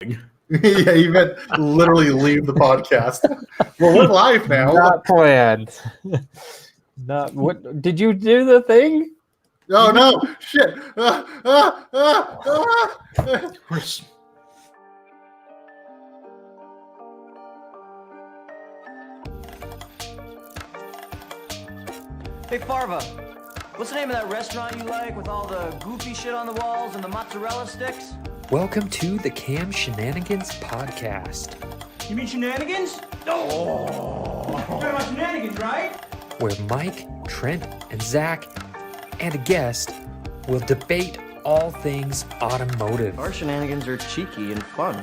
Yeah, you meant literally leave the podcast. Well, we're live now. Not planned. Not what? Did you do the thing? Oh no! Shit! Hey Farva, what's the name of that restaurant you like with all the goofy shit on the walls and the mozzarella sticks? Welcome to the Cam Shenanigans podcast, You mean Shenanigans? Oh, you're talking about Shenanigans, right? where Mike, Trent, and Zach, and a guest will debate all things automotive. Our shenanigans are cheeky and fun.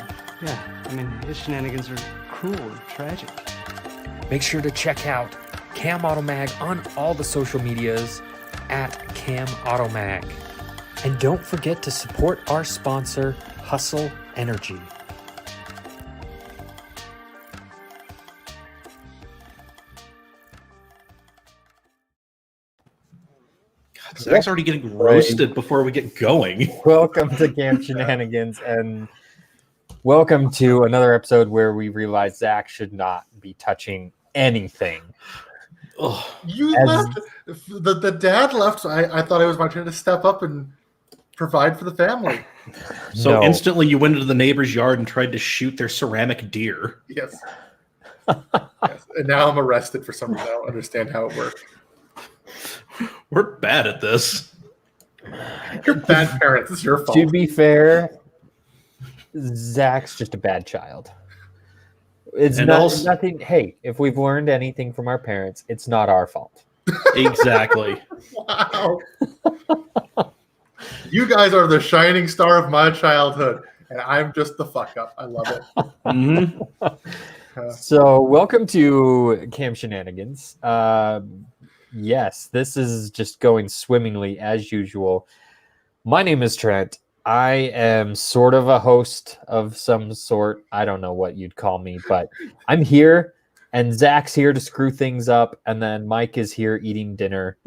Yeah, I mean, his shenanigans are cruel and tragic. Make sure to check out Cam Automag on all the social medias at Cam Automag. And don't forget to support our sponsor, Hustle Energy. Zach's already getting roasted before we get going. Welcome to Camp Shenanigans, and welcome to another episode where we realize Zach should not be touching anything. Oh, You left. The dad left, so I thought it was my turn to step up and provide for the family. so No. instantly you went into the neighbor's yard and tried to shoot their ceramic deer. Yes. Yes. And now I'm arrested for some reason. I don't understand how it worked. We're bad at this. You're bad parents. It's your fault. To be fair, Zach's just a bad child. It's And not also- nothing. Hey, if we've learned anything from our parents, it's not our fault. Exactly. Wow. You guys are the shining star of my childhood, and I'm just the fuck up. I love it. hmm So, welcome to Camp Shenanigans. Yes, this is just going swimmingly as usual. My name is Trent. I am sort of a host of some sort. I don't know what you'd call me, but I'm here, and Zach's here to screw things up, and then Mike is here eating dinner.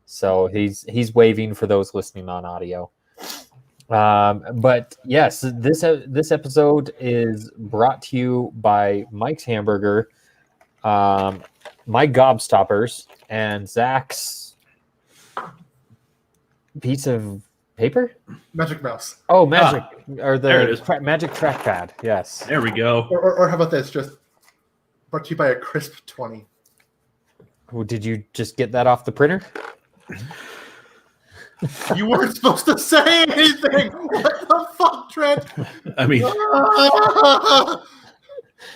So he's waving for those listening on audio. But yes, this episode is brought to you by Mike's Hamburger, my Gobstoppers, and Zach's piece of paper. Magic Mouse. Oh, magic or there it is. Magic trackpad. Yes. There we go. Or how about this? Just brought to you by a crisp 20. Oh, did you just get that off the printer? You weren't supposed to say anything. What the fuck, Trent?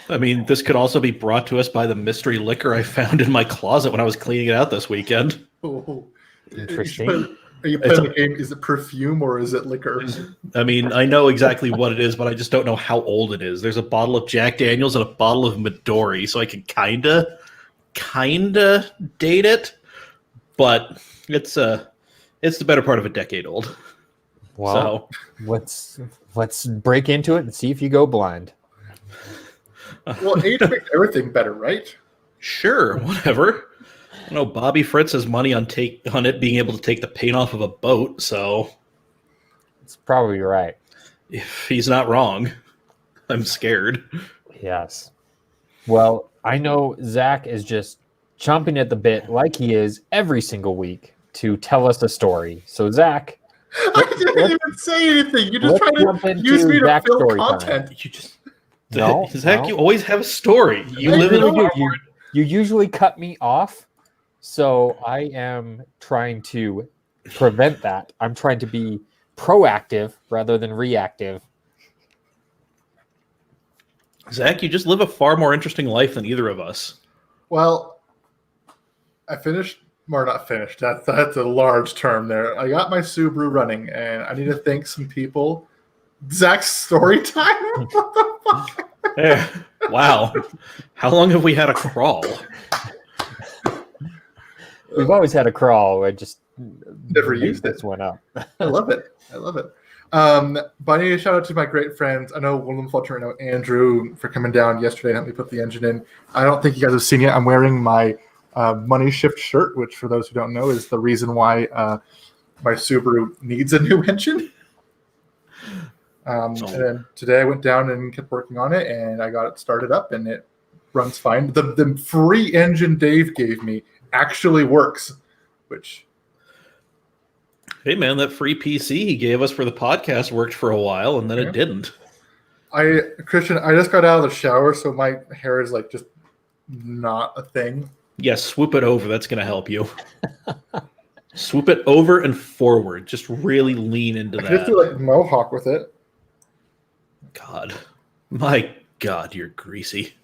I mean, this could also be brought to us by the mystery liquor I found in my closet when I was cleaning it out this weekend. Oh. Interesting. Are you playing the game? Is it perfume or is it liquor? I mean, I know exactly what it is, but I just don't know how old it is. There's a bottle of Jack Daniels and a bottle of Midori, so I can kinda date it, but it's the better part of a decade old. Well, let's break into it and see if you go blind. Well, age makes everything better, right? Sure, whatever. I know Bobby Fritz has money on it being able to take the paint off of a boat, so It's probably right. if he's not wrong, I'm scared. Yes. Well, I know Zach is just chomping at the bit like he is every single week to tell us a story. So, Zach, I didn't even say anything. You just let's trying jump to into use me to Zach's fill story time. content. You just No, Zach, no. you always have a story. You I live in know. a You usually cut me off, so I am trying to prevent that. I'm trying to be proactive rather than reactive. Zach, you just live a far more interesting life than either of us. Well, I finished, or not finished. That's a large term there. I got my Subaru running, and I need to thank some people. Zach's story time. What the fuck? Yeah. Wow. How long have we had a crawl? We've always had a crawl. I just Never made used this it. one up. I love it. I love it. But I need to shout out to my great friends. I know one of them faltered right now, Andrew, for coming down yesterday and helping me put the engine in. I don't think you guys have seen it. I'm wearing my Money Shift shirt, which for those who don't know is the reason why my Subaru needs a new engine. And then today I went down and kept working on it, and I got it started up, and it runs fine. The free engine Dave gave me actually works, which... Hey, man, that free PC he gave us for the podcast worked for a while, and then it didn't. Christian, I just got out of the shower, so my hair is like just not a thing. Yeah, swoop it over. That's going to help you. Swoop it over and forward. Just really lean into that. Just do like mohawk with it. God. My God, you're greasy.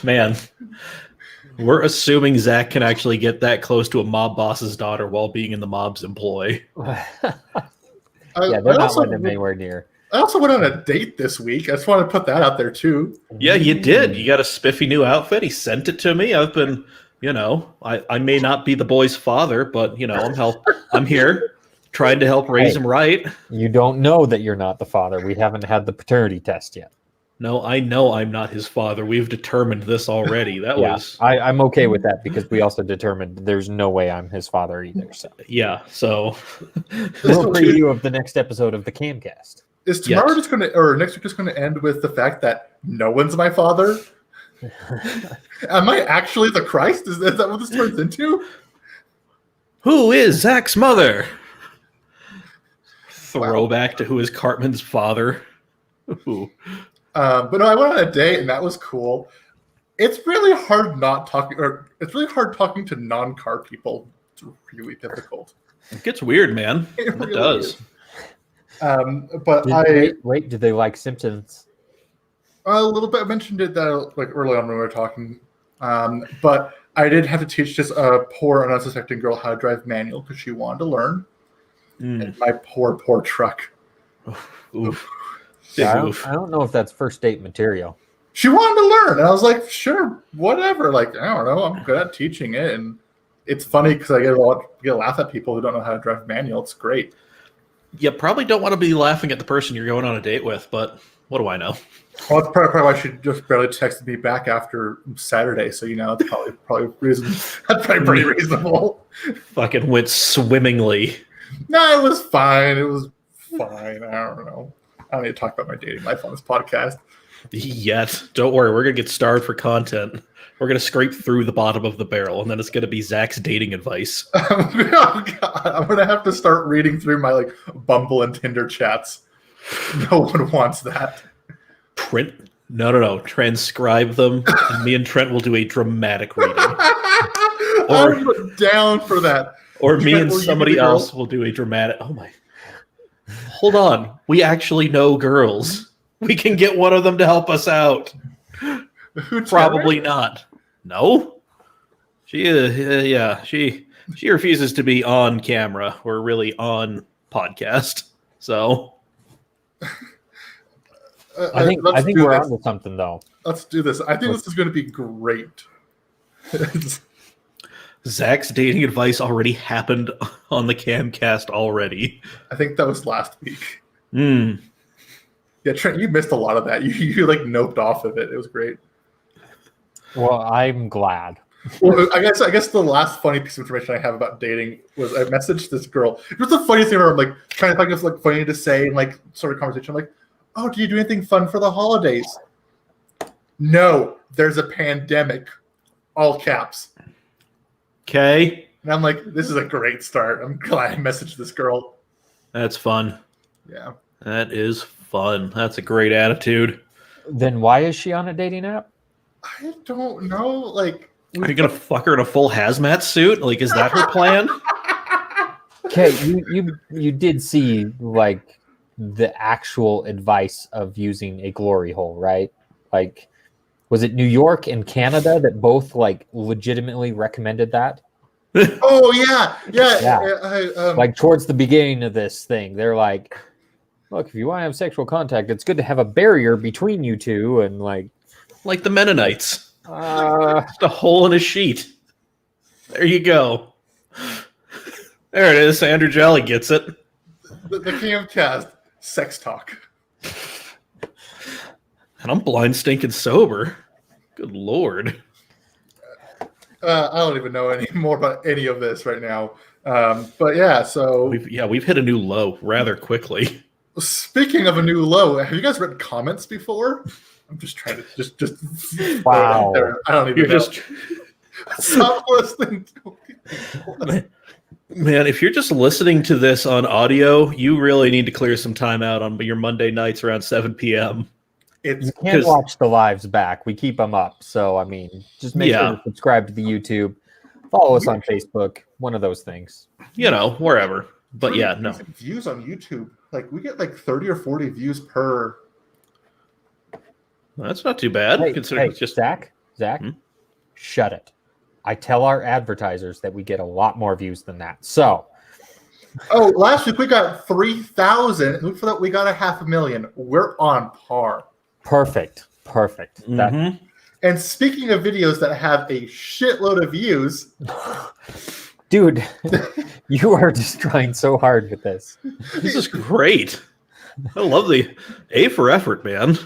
Man. We're assuming Zach can actually get that close to a mob boss's daughter while being in the mob's employ. Yeah, they're not letting him anywhere near. I also went on a date this week. I just want to put that out there too. Yeah, you did. You got a spiffy new outfit. He sent it to me. I've been, I may not be the boy's father, but I'm here trying to help raise him right. You don't know that you're not the father. We haven't had the paternity test yet. No, I know I'm not his father. We've determined this already. I'm okay with that because we also determined there's no way I'm his father either. So so little preview of the next episode of the Camcast. Is tomorrow just going to, or next week just going to end with the fact that no one's my father? Am I actually the Christ? Is that what this turns into? Who is Zach's mother? Throwback to who is Cartman's father. Ooh. But no, I went on a date and that was cool. It's really hard it's really hard talking to non-car people. It's really difficult. It gets weird, man. It does. Is. But did they like Simpsons? A little bit. I mentioned it that like early on when we were talking. But I did have to teach this poor and unsuspecting girl how to drive manual because she wanted to learn. And my poor truck. Oof. Yeah, I don't know if that's first date material. She wanted to learn, and I was like, sure, whatever. Like, I don't know, I'm good at teaching it, and it's funny because I get a laugh at people who don't know how to drive manual. It's great. You probably don't want to be laughing at the person you're going on a date with, but what do I know? Well, that's probably why she just barely texted me back after Saturday, so it's probably reason. That's probably pretty reasonable. Fucking went swimmingly. No, it was fine. It was fine. I don't know. I don't need to talk about my dating life on this podcast. Yet. Don't worry. We're going to get starved for content. We're going to scrape through the bottom of the barrel, and then it's going to be Zach's dating advice. Oh, God. I'm going to have to start reading through my Bumble and Tinder chats. No one wants that. Trent? No. Transcribe them, and me and Trent will do a dramatic reading. I'm down for that. Or Trent, me and somebody else will do a dramatic... Oh, my... Hold on. We actually know girls. We can get one of them to help us out. Probably not. No? She refuses to be on camera. We're really on podcast. So I think we're onto something though. Let's do this. I think this is going to be great. Zach's dating advice already happened on the Camcast already. I think that was last week. Yeah, Trent, you missed a lot of that. You noped off of it. It was great. Well, I'm glad. Well, I guess the last funny piece of information I have about dating was I messaged this girl. It was the funniest thing ever. I'm trying to think of funny to say in sort of conversation. I'm like, oh, do you do anything fun for the holidays? No, there's a pandemic. All caps. Okay. And I'm like, this is a great start. I'm glad I messaged this girl. That's fun. Yeah. That is fun. That's a great attitude. Then why is she on a dating app? I don't know. Are you gonna fuck her in a full hazmat suit? Is that her plan? Okay, you did see the actual advice of using a glory hole, right? Was it New York and Canada that both legitimately recommended that? Oh yeah. Towards the beginning of this thing, they're like, look, if you want to have sexual contact, it's good to have a barrier between you two, and like the Mennonites, just a hole in a sheet. There you go. There it is. Andrew Jolly gets it. The Camcast sex talk. And I'm blind, stinking sober. Good Lord. I don't even know any more about any of this right now. But yeah, so We've hit a new low rather quickly. speaking of a new low, have you guys read comments before? I'm just trying to just Wow. I don't even You're know. just Stop listening to man, if you're just listening to this on audio, you really need to clear some time out on your Monday nights around 7 p.m. It's You can't 'cause- watch the lives back. We keep them up. So, I mean, just make sure Yeah. to subscribe to the YouTube. Follow us on Facebook. One of those things. Wherever. But pretty yeah, no. decent views on YouTube. Like we get like 30 or 40 views per. That's not too bad. Considering it's just Zach, Hmm? shut it. I tell our advertisers that we get a lot more views than that. So, Oh, last week we got 3,000. And we thought we got 500,000. We're on par. perfect. That, Mhm. And speaking of videos that have a shitload of views, dude, you are just trying so hard with this. This is great. I love the A for effort, man.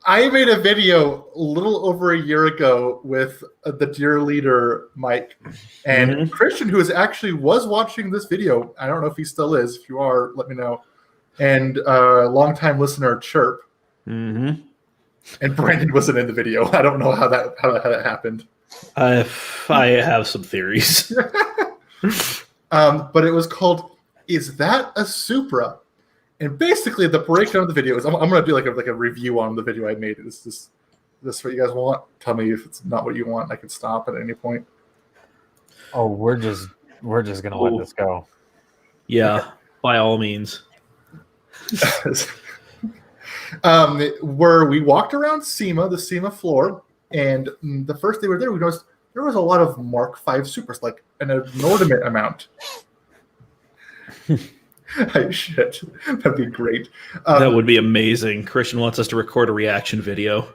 I made a video a little over a year ago with the dear leader Mike and Christian, who was watching this video. I don't know if he still is. If you are, let me know. And longtime listener Chirp. Mm-hmm. And Brandon wasn't in the video. I don't know how that happened. I have some theories. But it was called "Is That a Supra?" And basically, the breakdown of the video is I'm going to do like a review on the video I made. Is this what you guys want? Tell me if it's not what you want. I can stop at any point. Oh, we're just gonna let this go. Yeah, by all means. Where we walked around the SEMA floor, and the first day we were there, we noticed there was a lot of Mark V Supers, like an inordinate amount. Shit, that'd be great. That would be amazing. Christian wants us to record a reaction video.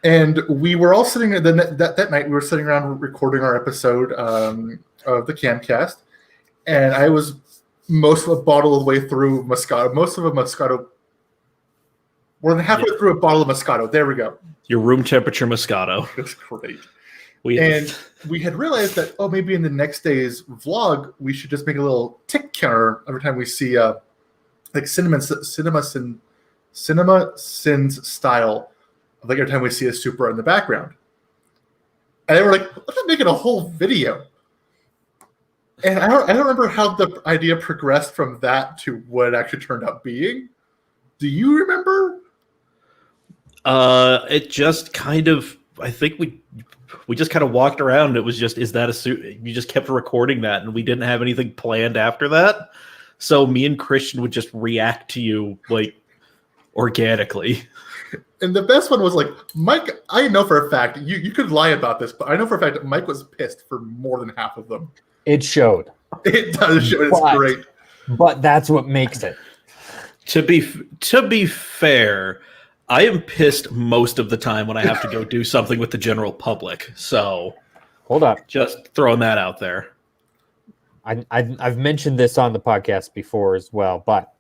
And we were all sitting that night. We were sitting around recording our episode of the Camcast, and I was most of a bottle of the way through Moscato. Most of a Moscato. More than halfway through a bottle of Moscato. There we go. Your room temperature Moscato. That's great. We had realized that maybe in the next day's vlog we should just make a little tick counter every time we see like cinema sins style, like every time we see a Supra in the background. And they were like, let's just make it a whole video. And I don't remember how the idea progressed from that to what it actually turned out being. Do you remember? It just kind of, I think we just kind of walked around. It was just, is that a suit? You just kept recording that, and we didn't have anything planned after that. So me and Christian would just react to you like organically. And the best one was like, Mike, I know for a fact, you could lie about this, but I know for a fact that Mike was pissed for more than half of them. It showed. It does show. It's great. But that's what makes it. To be fair, I am pissed most of the time when I have to go do something with the general public. So Hold up. just throwing that out there. I've mentioned this on the podcast before as well, but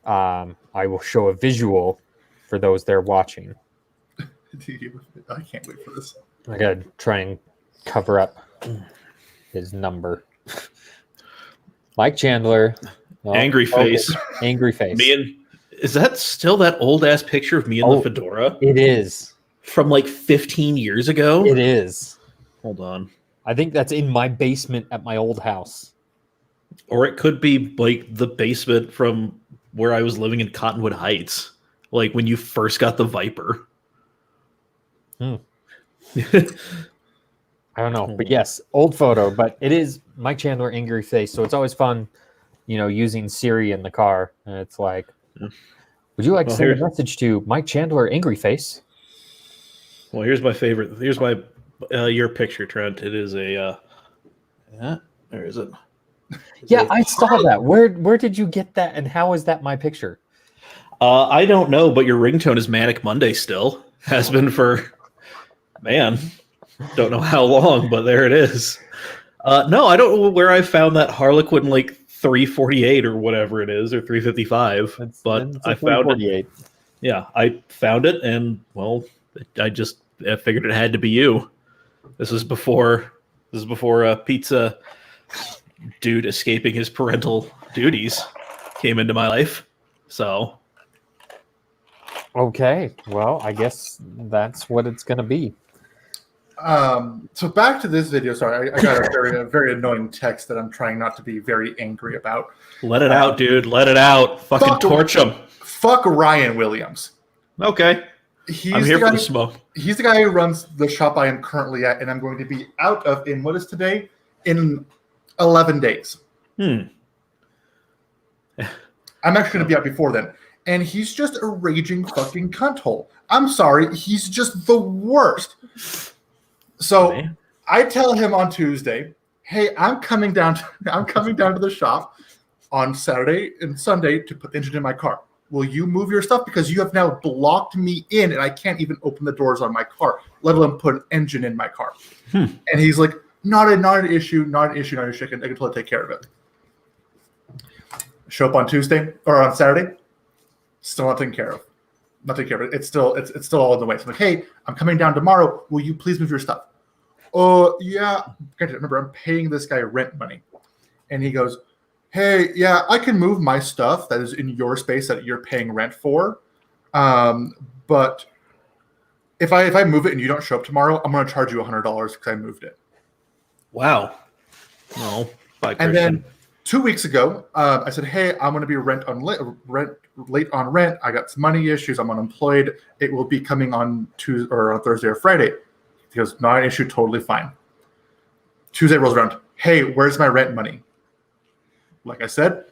I will show a visual for those that are watching. I can't wait for this. I gotta try and cover up his number. Mike Chandler. Oh, Angry face. Angry face. Is that still that old ass picture of me in the fedora? It is. From like 15 years ago? It is. Hold on. I think that's in my basement at my old house. Or it could be like the basement from where I was living in Cottonwood Heights. Like when you first got the Viper. I don't know. But yes, old photo. But it is Mike Chandler, angry face. So it's always fun, using Siri in the car. And it's like, would you like to send a message to Mike Chandler, angry face? Well, here's my favorite. Here's your picture, Trent. It is a where is it? I saw that. Where did you get that, and how is that my picture? I don't know, but your ringtone is Manic Monday still. Has been for don't know how long, but there it is. No, I don't know where I found that Harlequin like 348 or whatever it is, or 355. But I found it. Yeah, I found it, and well, I figured it had to be you. This is before a pizza dude escaping his parental duties came into my life. So Okay, well, I guess that's what it's going to be. So back to this video. Sorry, I got a very annoying text that I'm trying not to be very angry about. let it out, dude. Let it out. Fucking fuck- torch him. Fuck Ryan Williams. Okay. I'm here for the smoke. He's the guy who runs the shop I am currently at, and I'm going to be out of in what is today? In 11 days. I'm actually going to be out before then. And he's just a raging fucking cunt hole. I'm sorry, he's just the worst. So I tell him on Tuesday, hey, I'm coming down to the shop on Saturday and Sunday to put the engine in my car. Will you move your stuff? Because you have now blocked me in and I can't even open the doors on my car, let alone put an engine in my car. And he's like, not an issue. I can totally take care of it. Show up on Tuesday or on Saturday, still not taken care of. It's still all in the way. So I'm like, hey, I'm coming down tomorrow. Will you please move your stuff? Oh, yeah. Remember, I'm paying this guy rent money. And he goes, hey, yeah, I can move my stuff that is in your space that you're paying rent for. But if I move it and you don't show up tomorrow, I'm going to charge you $100 because I moved it. Wow. No. Bye, And Christian. then 2 weeks ago, I said, hey, I'm going to be late on rent. I got some money issues. I'm unemployed. It will be coming on Tuesday or on Thursday or Friday. He goes, not an issue, totally fine. Tuesday rolls around. Hey, where's my rent money? Like I said,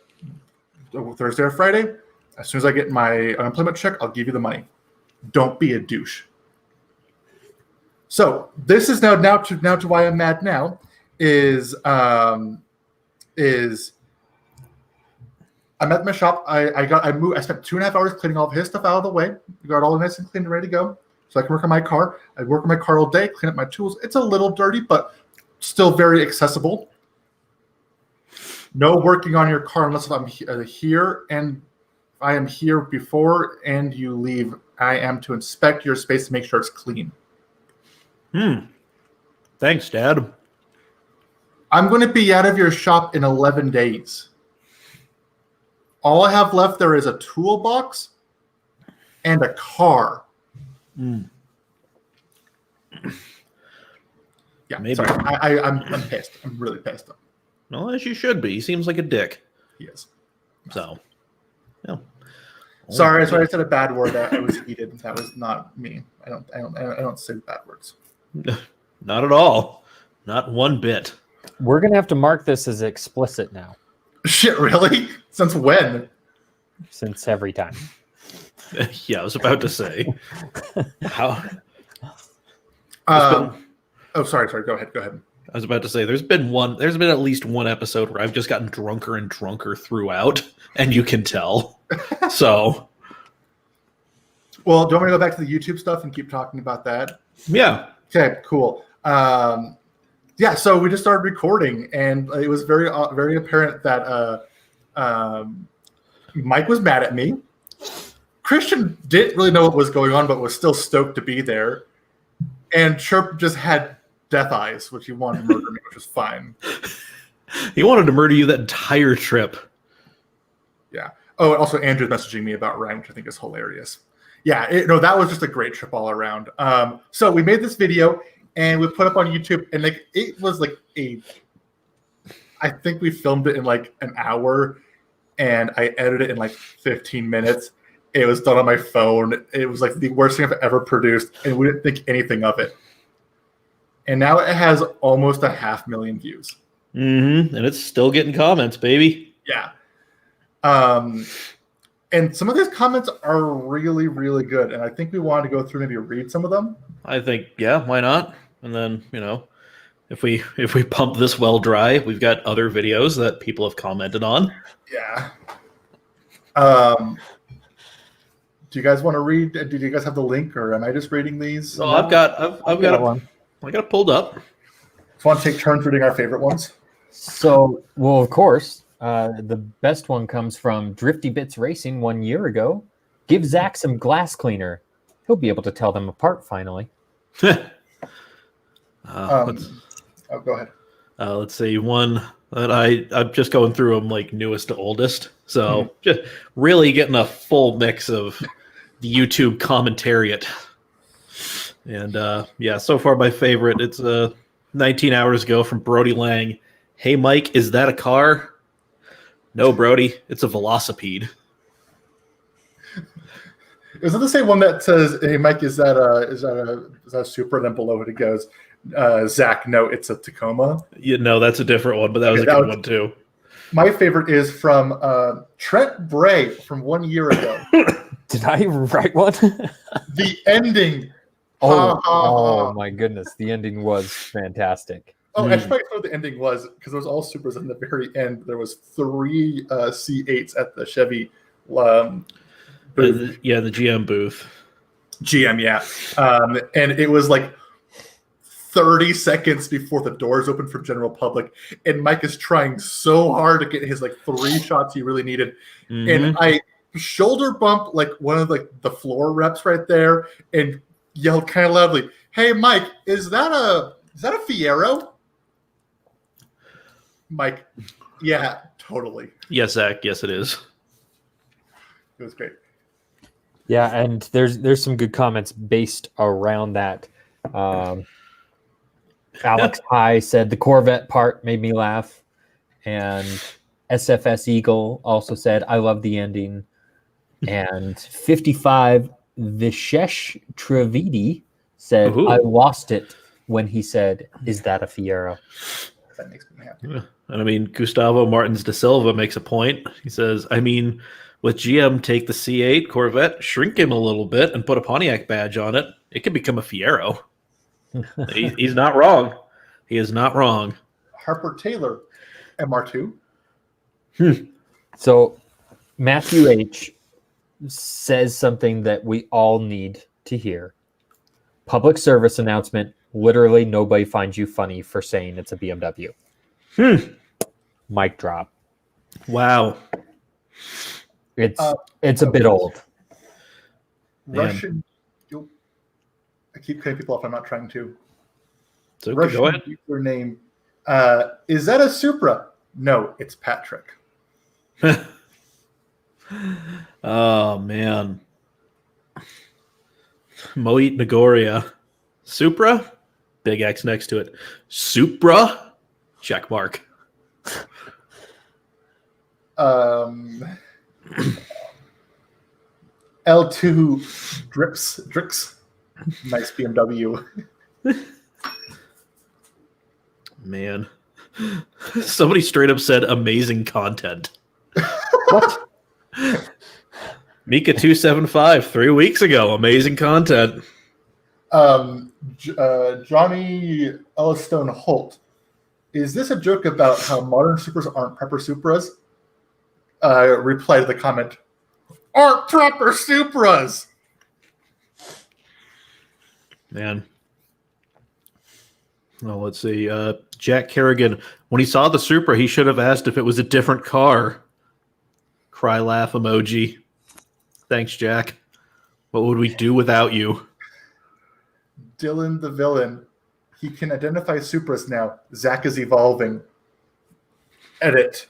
Thursday or Friday, as soon as I get my unemployment check, I'll give you the money. Don't be a douche. So this is now to why I'm mad now is I'm at my shop. I spent 2.5 hours cleaning all of his stuff out of the way. We got all nice and clean and ready to go. So I can work on my car. I work on my car all day, clean up my tools. It's a little dirty, but still very accessible. No working on your car unless I'm here, and I am here before and you leave. I am to inspect your space to make sure it's clean. Thanks, Dad. I'm going to be out of your shop in 11 days. All I have left there is a toolbox and a car. Yeah, Maybe. sorry. I'm pissed. I'm really pissed. Well, as you should be. He seems like a dick. He is. So, yeah. Sorry, I said a bad word. I was heated. That was not me. I don't say bad words. Not at all. Not one bit. We're going to have to mark this as explicit now, Shit, really? Since when? since every time. Yeah, I was about to say. How? Sorry. Go ahead. I was about to say there's been at least one episode where I've just gotten drunker and drunker throughout, and you can tell. So, well, do you want me to go back to the YouTube stuff and keep talking about that? yeah. Okay, cool. Yeah, so we just started recording, and it was very apparent that Mike was mad at me. Christian didn't really know what was going on, but was still stoked to be there. And Chirp just had death eyes, which he wanted to murder me, which was fine. He wanted to murder you that entire trip. Yeah. Oh, and also Andrew's messaging me about Ryan, which I think is hilarious. Yeah, that was just a great trip all around. So we made this video and we put up on YouTube, and it was I think we filmed it in an hour, and I edited it in 15 minutes. It was done on my phone. It was the worst thing I've ever produced, and we didn't think anything of it. And now it has almost 500,000 views. Mm-hmm. And it's still getting comments, baby. Yeah. And some of these comments are really, really good. And I think we wanted to go through, maybe read some of them. I think, yeah, why not? And then, if we pump this well dry, we've got other videos that people have commented on. Yeah. Do you guys want to read? Do you guys have the link, or am I just reading these? So I've got it pulled up. Just want to take turns reading our favorite ones. So, well, of course, the best one comes from Drifty Bits Racing 1 year ago. Give Zach some glass cleaner. He'll be able to tell them apart finally. Go ahead. Let's see, one that I'm just going through them like newest to oldest. So just really getting a full mix of the YouTube commentariat. And yeah, so far my favorite. It's 19 hours ago from Brody Lang. Hey Mike, is that a car? No, Brody, it's a velocipede. Is it the same one that says, "Hey Mike, is that a Supra?" And then below it goes, "Zach, no, it's a Tacoma." That's a different one, but that was a good one too. My favorite is from Trent Bray from 1 year ago. Did I write one? The ending. Oh my goodness, the ending was fantastic. Oh, I should probably know what the ending was, because there was all Supras in the very end. There was 3 C8s at the Chevy booth. The GM booth. GM, yeah. And it was like 30 seconds before the doors opened for general public, and Mike is trying so hard to get his like 3 shots he really needed. And I shoulder bump like one of like the floor reps right there and yelled kind of loudly, "Hey Mike, is that a Fiero?" Mike, yeah, totally. Yes, Zach, yes it is. It was great. Yeah, and there's some good comments based around that. Alex High said the Corvette part made me laugh, and SFS Eagle also said I love the ending. And 55 Vishesh Trivedi said I lost it when he said, "Is that a Fiero?" That makes me happy. Yeah. And I mean, Gustavo Martins de Silva makes a point. He says, I mean, with GM take the C8 Corvette, shrink him a little bit, and put a Pontiac badge on it, it could become a Fiero. He's not wrong. He is not wrong. Harper Taylor, MR2. So Matthew H says something that we all need to hear. Public service announcement. Literally nobody finds you funny for saying it's a BMW. Mic drop. Wow. It's a bit old. Russian. I keep cutting people off. I'm not trying to. So Russian go ahead. user name. Is that a Supra? No, it's Patrick. Oh man. Moit Nagoria. Supra? Big X next to it. Supra? Check mark. L2 Drix. Nice BMW. Man. Somebody straight up said amazing content. What? Mika 275 3 weeks ago. Amazing content. Johnny Ellistone Holt. Is this a joke about how modern Supras aren't Prepper Supras? Reply to the comment. Aren't Prepper Supras? Man. Well, let's see. Jack Kerrigan. When he saw the Supra, he should have asked if it was a different car. Cry laugh emoji. Thanks, Jack. What would we do without you? Dylan the villain. He can identify Supras now. Zach is evolving. Edit.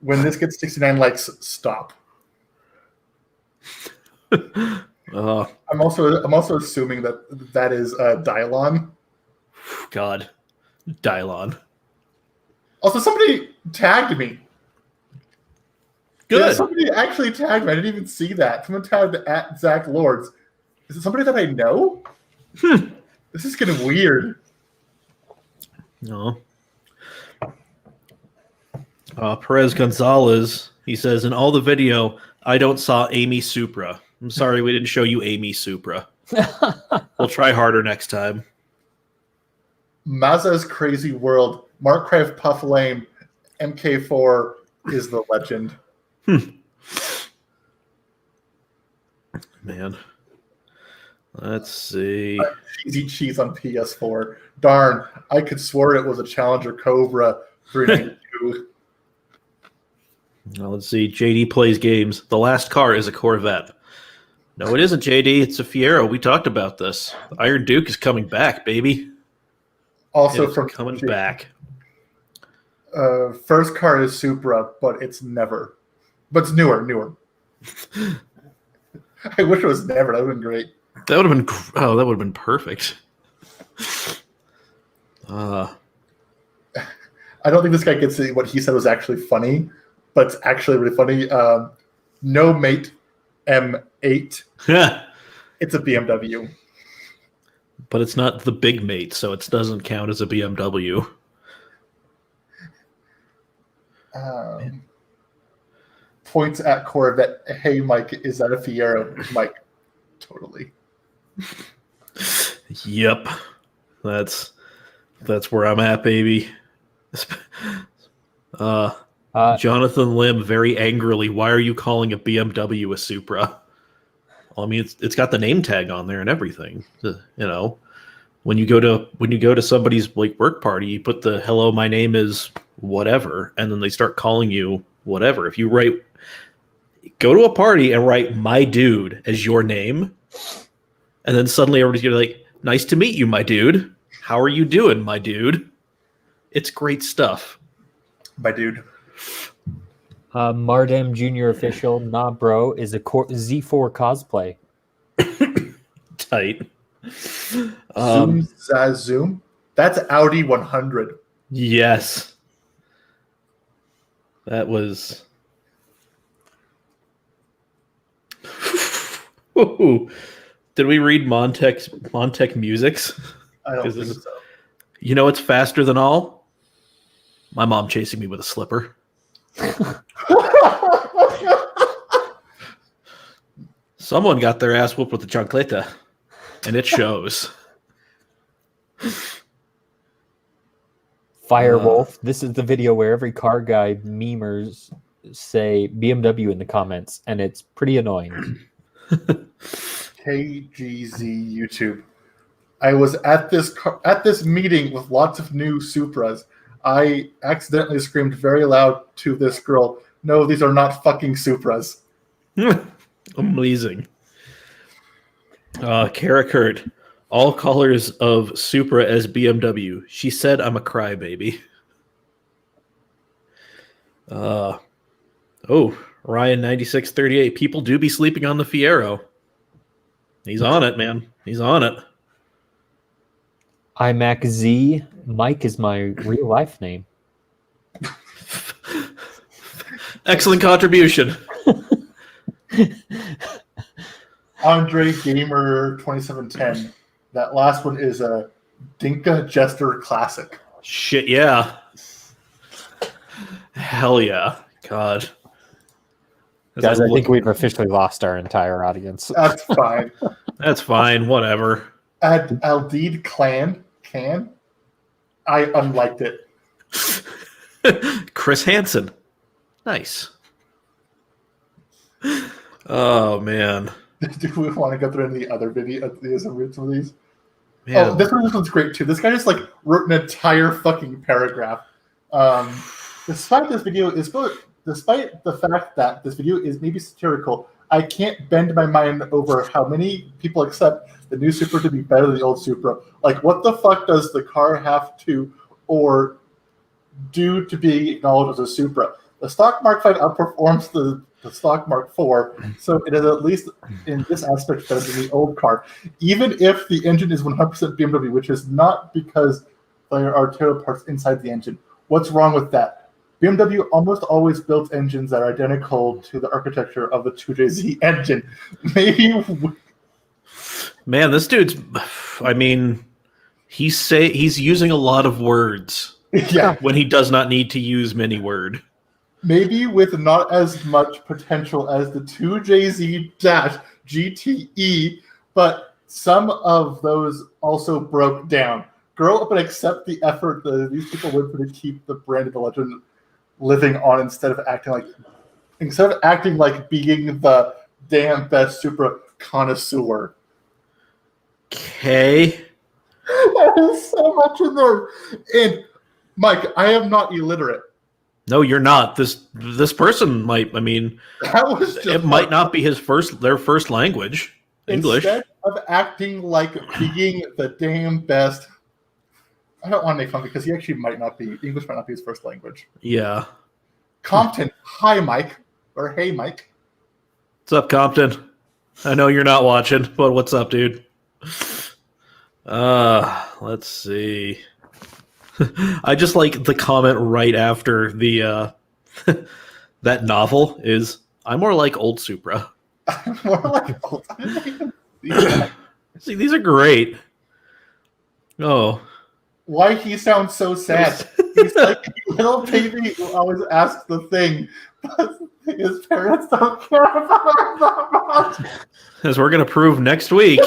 When this gets 69 likes, stop. I'm also assuming that is Dylon. God. Dylon. Also, somebody tagged me. Good. Yeah, somebody actually tagged me. I didn't even see that. Someone tagged at Zach Lords. Is it somebody that I know? This is getting weird. No. Perez Gonzalez, he says, in all the video, I don't saw Amy Supra. I'm sorry we didn't show you Amy Supra. We'll try harder next time. Mazda's Crazy World. Mark Crave Puff Lame. MK4 is the legend. Man. Let's see. Cheesy cheese on PS4. Darn, I could swear it was a Challenger Cobra 392. Well, let's see. JD plays games. The last car is a Corvette. No, it isn't, JD. It's a Fiero. We talked about this. The Iron Duke is coming back, baby. Also It's from coming back. First car is Supra, but it's never. But it's newer. I wish it was never. That would have been great. That would have been that would have been perfect. I don't think this guy gets what he said was actually funny, but it's actually really funny. No Mate M8. It's a BMW. But it's not the big mate, so it doesn't count as a BMW. Points at Corvette. Hey, Mike, is that a Fiero? Mike, totally. Yep, that's where I'm at, baby. Jonathan Lim very angrily, why are you calling a BMW a Supra? Well, I mean, it's got the name tag on there and everything. You know, when you go to somebody's like work party, you put the hello, my name is whatever, and then they start calling you whatever. If you go to a party and write my dude as your name, and then suddenly everybody's gonna be like, nice to meet you, my dude. How are you doing, my dude? It's great stuff. My dude. Mardem Junior official, nah, bro, is a Z4 cosplay. Tight. Zoom. That's Audi 100. Yes. That was. Ooh. Did we read Montec Musics? I don't think so. You know it's faster than all? My mom chasing me with a slipper. Someone got their ass whooped with a chancleta, and it shows. Firewolf. This is the video where every car guy memers say BMW in the comments, and it's pretty annoying. KGZ YouTube. I was at this meeting with lots of new Supras. I accidentally screamed very loud to this girl, "No, these are not fucking Supras." Amazing. Kara Kurt. All colors of Supra as BMW. She said I'm a crybaby. Ryan 9638. People do be sleeping on the Fiero. He's on it, man. He's on it. iMac Z. Mike is my real life name. Excellent contribution. Andre Gamer 2710. That last one is a Dinka Jester classic. Shit, yeah. Hell yeah. God. Guys, I think we've officially lost our entire audience. That's fine. That's fine. Whatever. Aldeed Can. I unliked it. Chris Hansen. Nice. Oh, man. Do we want to go through any other videos and read some of these? Man. Oh, this one's great too. This guy just like wrote an entire fucking paragraph. Despite the fact that this video is maybe satirical, I can't bend my mind over how many people accept the new Supra to be better than the old Supra. Like, what the fuck does the car have to or do to be acknowledged as a Supra? The stock Mark V outperforms the stock Mark IV, so it is at least in this aspect better than the old car. Even if the engine is 100% BMW, which is not because there are terrible parts inside the engine. What's wrong with that? BMW almost always builds engines that are identical to the architecture of the 2JZ engine. Maybe. Man, this dude's. I mean, he's using a lot of words. Yeah. When he does not need to use many words. Maybe with not as much potential as the 2JZ-GTE, but some of those also broke down. Grow up and accept the effort that these people went through to keep the brand of the legend living on instead of acting like being the damn best Supra connoisseur. Okay. That is so much in there. And Mike, I am not illiterate. No, you're not. This person might. I mean, it might not be their first language, English. Instead of acting like being the damn best, I don't want to make fun because he actually English might not be his first language. Yeah. Compton, hi Mike, or hey Mike. What's up, Compton? I know you're not watching, but what's up, dude? Let's see. I just like the comment right after the that novel is I'm more like old Supra. More like old. I didn't even see that. See, these are great. Oh. Why he sounds so sad? He's like a little baby who always asks the thing, but his parents don't care about him that much. As we're gonna prove next week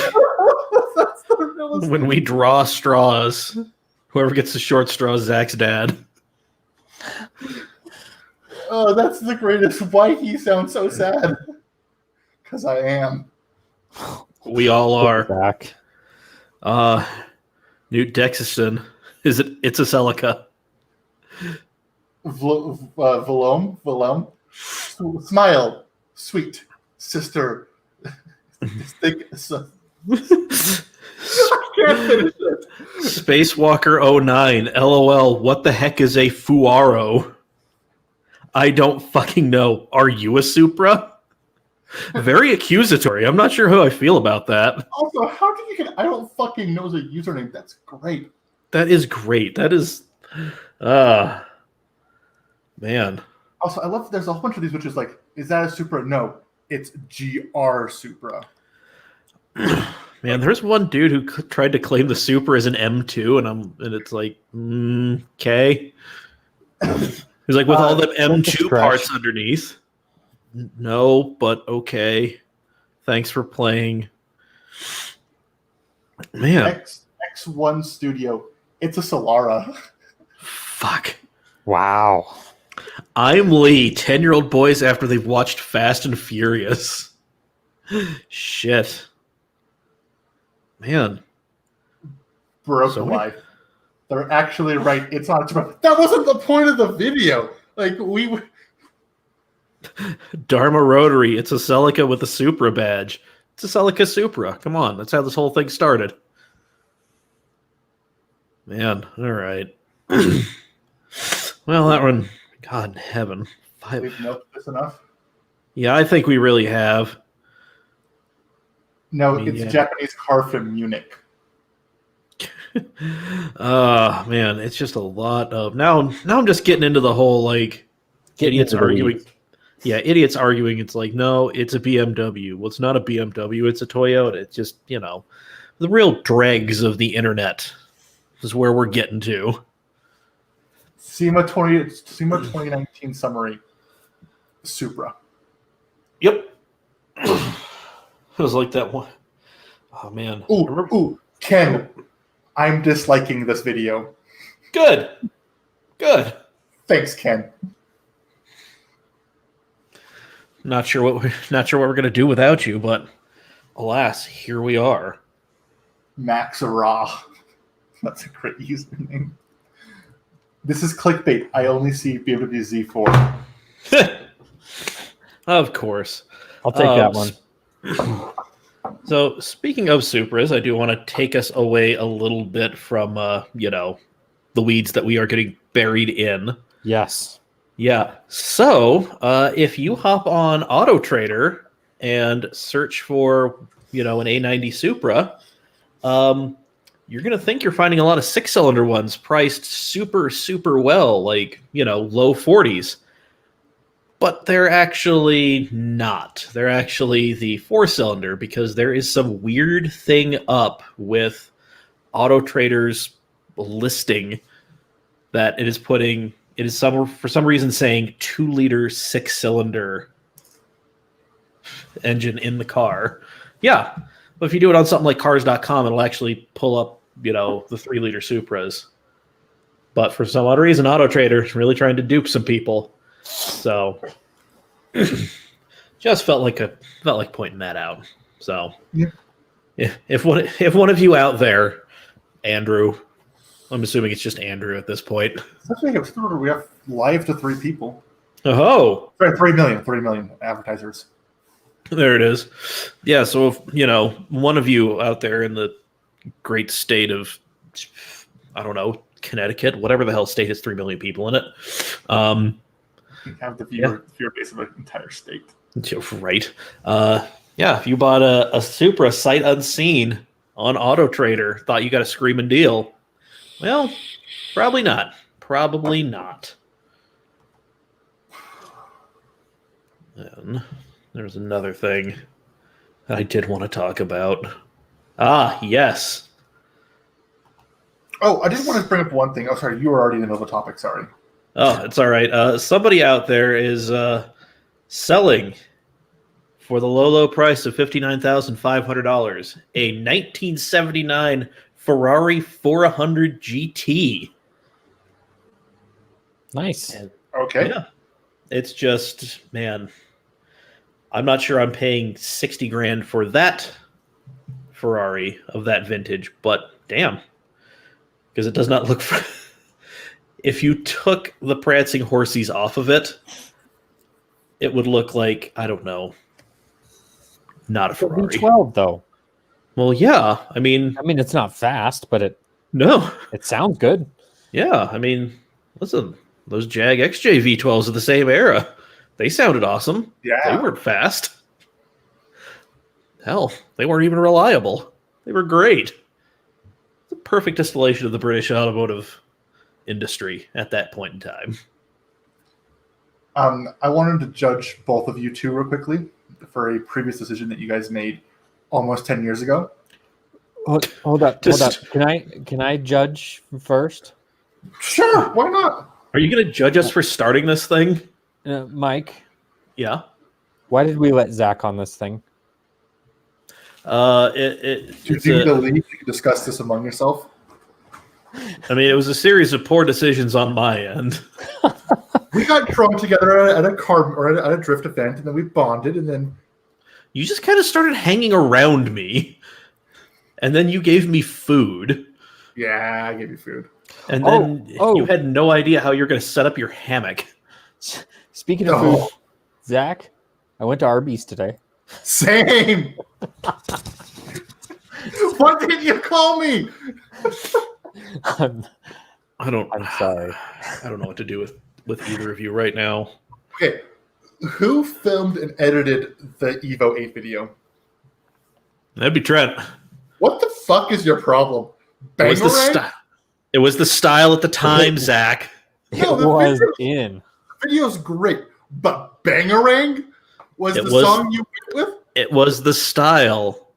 That's the realest when we draw straws. Whoever gets the short straw is Zach's dad. Oh, that's the greatest. Why he sounds so sad? Because I am. We all are. Back. Newt Dexison. It's a Celica. Valome. Smile, sweet sister. Spacewalker 09. LOL. What the heck is a Fuaro? I don't fucking know. Are you a Supra? Very accusatory. I'm not sure how I feel about that. Also, how did you get I don't fucking know the username? That's great. That is great. That is man. Also, I love there's a whole bunch of these which is like, is that a Supra? No, it's GR Supra. Man, there's one dude who tried to claim the Supra as an M2, and it's like, okay. He's like, with all the M2 parts underneath. No, but okay. Thanks for playing. Man. X1 Studio. It's a Solara. Fuck. Wow. I'm Lee, 10-year-old boys after they've watched Fast and Furious. Shit. Man. Broken life. They're actually right. It's not. That wasn't the point of the video. Like we. Dharma Rotary. It's a Celica with a Supra badge. It's a Celica Supra. Come on, that's how this whole thing started. Man, all right. Well, that one. God in heaven. We've milked this enough. Yeah, I think we really have. No, it's a Japanese car from Munich. Man, it's just a lot of now I'm just getting into the whole like idiots arguing. Yeah, idiots arguing. It's like, no, it's a BMW. Well, it's not a BMW, it's a Toyota. It's just, the real dregs of the internet is where we're getting to. SEMA 2019 summary. Supra. Yep. It was like that one. Oh man. Ooh, Ken. I'm disliking this video. Good. Thanks, Ken. Not sure what we're gonna do without you, but alas, here we are. Max Ra. That's a great username. This is clickbait. I only see BMW Z4. Of course. I'll take that one. So, speaking of Supras, I do want to take us away a little bit from, the weeds that we are getting buried in. Yes. Yeah. So, if you hop on Auto Trader and search for, an A90 Supra, you're going to think you're finding a lot of 6-cylinder ones priced super, super well, like, low 40s. But they're actually not. They're actually the 4-cylinder because there is some weird thing up with Auto Trader's listing that it is for some reason saying 2-liter 6-cylinder engine in the car. Yeah. But if you do it on something like cars.com, it'll actually pull up, the 3-liter Supras. But for some odd reason, Auto Trader is really trying to dupe some people. So just felt like pointing that out. So yeah. If one of you out there, Andrew, I'm assuming it's just Andrew at this point. We have live to 3 people. Oh, 3 million advertisers. There it is. Yeah, so if, one of you out there in the great state of, I don't know, Connecticut, whatever the hell state has 3 million people in it. You have the viewer base of an entire state. Right. If you bought a Supra sight unseen on Auto Trader, thought you got a screaming deal. Well, probably not. Probably not. And there's another thing I did want to talk about. Ah, yes. Oh, I did want to bring up one thing. Oh, sorry, you were already in the middle of a topic. Sorry. Oh, it's all right. Somebody out there is selling for the low price of $59,500 a 1979 Ferrari 400 GT. Nice. Okay. Yeah. It's just, man, I'm not sure I'm paying 60 grand for that Ferrari of that vintage, but damn. Because it does not look if you took the prancing horsies off of it, it would look like, I don't know, not a Ferrari. V12 though. Well, yeah. I mean, it's not fast, but it sounds good. Yeah. I mean, listen, those Jag XJ V12s of the same era, they sounded awesome. Yeah. They weren't fast. Hell, they weren't even reliable. They were great. It's a perfect distillation of the British automotive industry at that point in time. I wanted to judge both of you two real quickly for a previous decision that you guys made almost 10 years ago. Hold up. Can I judge first? Sure, why not? Are you going to judge us for starting this thing? Mike, Yeah. why did we let Zach on this thing? Do you need to leave? You can discuss this among yourself. I mean, it was a series of poor decisions on my end. We got thrown together at a car or at a drift event, and then we bonded, and then You just kind of started hanging around me, and then you gave me food, yeah, I gave you food. and then you had no idea how you're going to set up your hammock. Speaking of food, Zach, I went to Arby's today. Same. What did you call me? I'm I'm sorry. I don't know what to do with either of you right now. Okay, who filmed and edited the Evo 8 video? That'd be Trent. What the fuck is your problem? It was the Bangarang? style. It was the style at the time, Zach. No, It the was video- in. The video's great, but Bangarang was It the was- song you went with? It was the style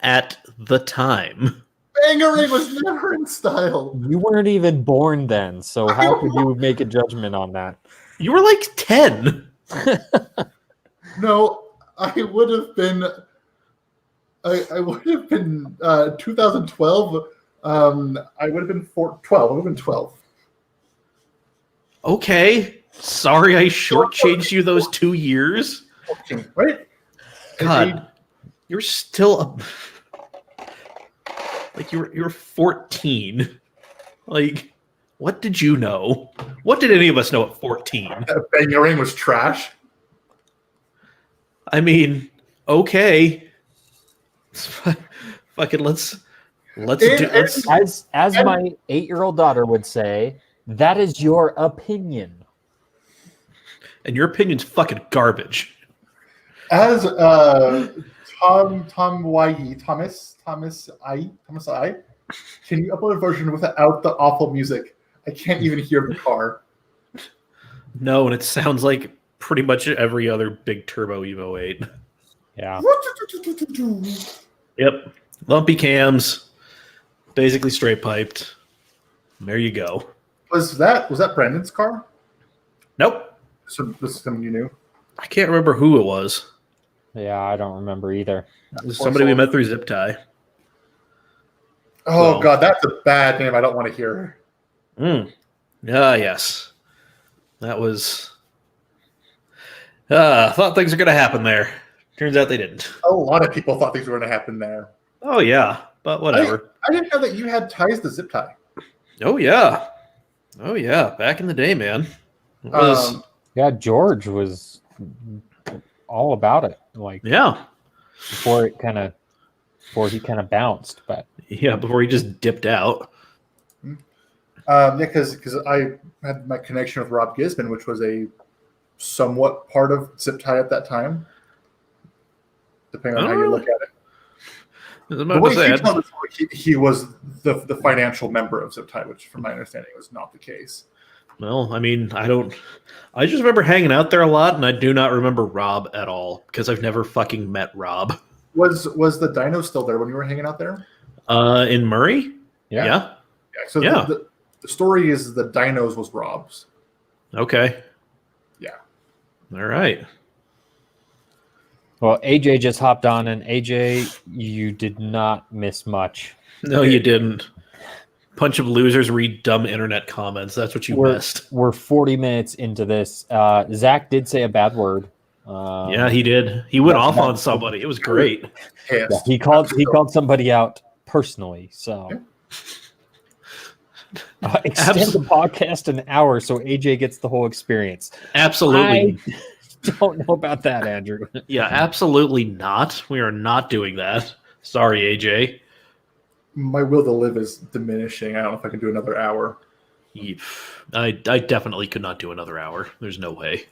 at the time. Bangarang was never in style. You weren't even born then, so how could you make a judgment on that? You were like 10. No, I would have been. I would have been 2012. I would have been 12. I would have been 12. Okay. Sorry I shortchanged you those 2 years. 14, right? God, you're still like you're 14. Like, what did you know? What did any of us know at 14? Bangarang was trash. I mean, okay. Fucking let's do let's As my 8-year-old daughter would say, that is your opinion. and your opinion's fucking garbage. As Thomas I, can you upload a version without the awful music? I can't even hear the car. No, and it sounds like pretty much every other big turbo Evo 8. Yeah. Yep. Lumpy cams, basically straight piped. There you go. Was that Brandon's car? Nope. So this is someone you knew. I can't remember who it was. Yeah, I don't remember either. It was somebody we met through Zip Tie. Oh So- god, that's a bad name. I don't want to hear. Yes. That was... thought things were going to happen there. Turns out they didn't. A lot of people thought things were going to happen there. Oh, yeah. But whatever. I didn't know that you had ties to Zip Tie. Oh, yeah. Oh, yeah. Back in the day, man. It was, Yeah, George was all about it. Like yeah. before he kind of bounced, but Yeah, before he just dipped out. Because I had my connection with Rob Gisman, which was a somewhat part of Zip Tie at that time, depending on how you look at it. The way he tells the story, he was the financial member of Zip Tie, which, from my understanding, was not the case. Well, I mean, I just remember hanging out there a lot, and I do not remember Rob at all because I've never fucking met Rob. Was the Dino still there when you were hanging out there? In Murray? Yeah. So the story is the Dinos was Rob's. Okay. Yeah. All right. Well, AJ just hopped on, and AJ, you did not miss much. No, you didn't. Bunch of losers read dumb internet comments. That's what you missed. We're 40 minutes into this. Zach did say a bad word. Yeah, he did. He went off on somebody. It was great. Yeah, he called somebody out personally. So extend the podcast an hour so AJ gets the whole experience. Absolutely. I don't know about that, Andrew. Yeah, absolutely not. We are not doing that. Sorry, AJ. My will to live is diminishing. I don't know if I can do another hour. I definitely could not do another hour. There's no way.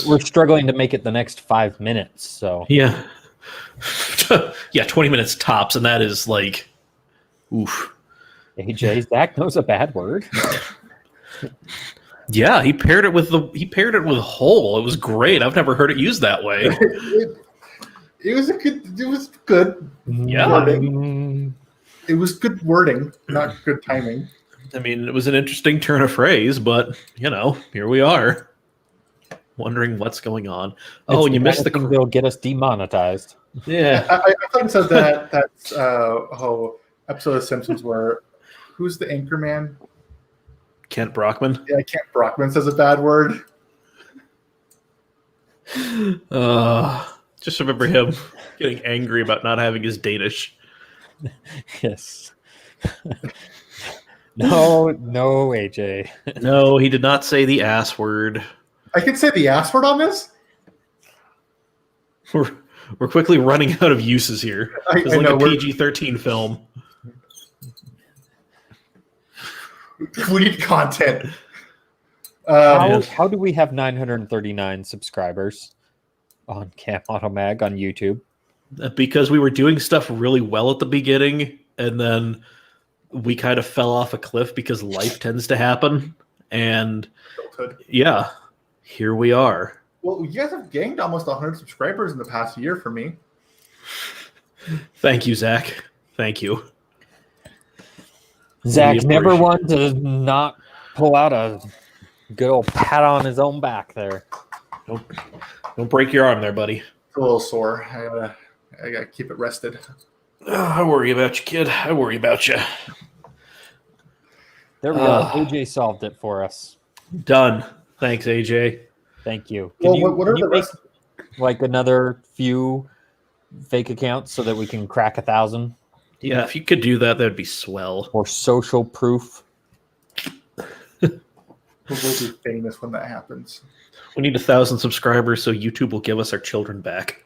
We're struggling to make it the next 5 minutes. So yeah, yeah, 20 minutes tops, and that is like, oof. AJ, Zach knows a bad word. Yeah, he paired it with whole. It was great. I've never heard it used that way. It was good. Yeah. Wording. It was good wording, not good timing. I mean, it was an interesting turn of phrase, but here we are, wondering what's going on. Oh, and you missed the. They'll get us demonetized. Yeah, I thought it said that's episode of Simpsons where who's the anchor man? Kent Brockman. Yeah, Kent Brockman says a bad word. Just remember him getting angry about not having his Danish. Yes. No, AJ. No, he did not say the ass word. I can say the ass word on this? We're quickly running out of uses here. It's like a PG-13 film. We need content. How do we have 939 subscribers on Cam Auto Mag on YouTube? Because we were doing stuff really well at the beginning, and then we kind of fell off a cliff because life tends to happen. And yeah, here we are. Well, you guys have gained almost 100 subscribers in the past year for me. Thank you, Zach. Thank you. Zach never one to not pull out a good old pat on his own back there. Don't break your arm there, buddy. It's a little sore. I gotta keep it rested. I worry about you, kid. I worry about you. There we go. AJ solved it for us. Done. Thanks, AJ. Thank you. What are the rest? Like another few fake accounts so that we can crack 1,000? Yeah, if you could do that, that'd be swell. Or social proof. We'll be famous when that happens. We need 1,000 subscribers so YouTube will give us our children back.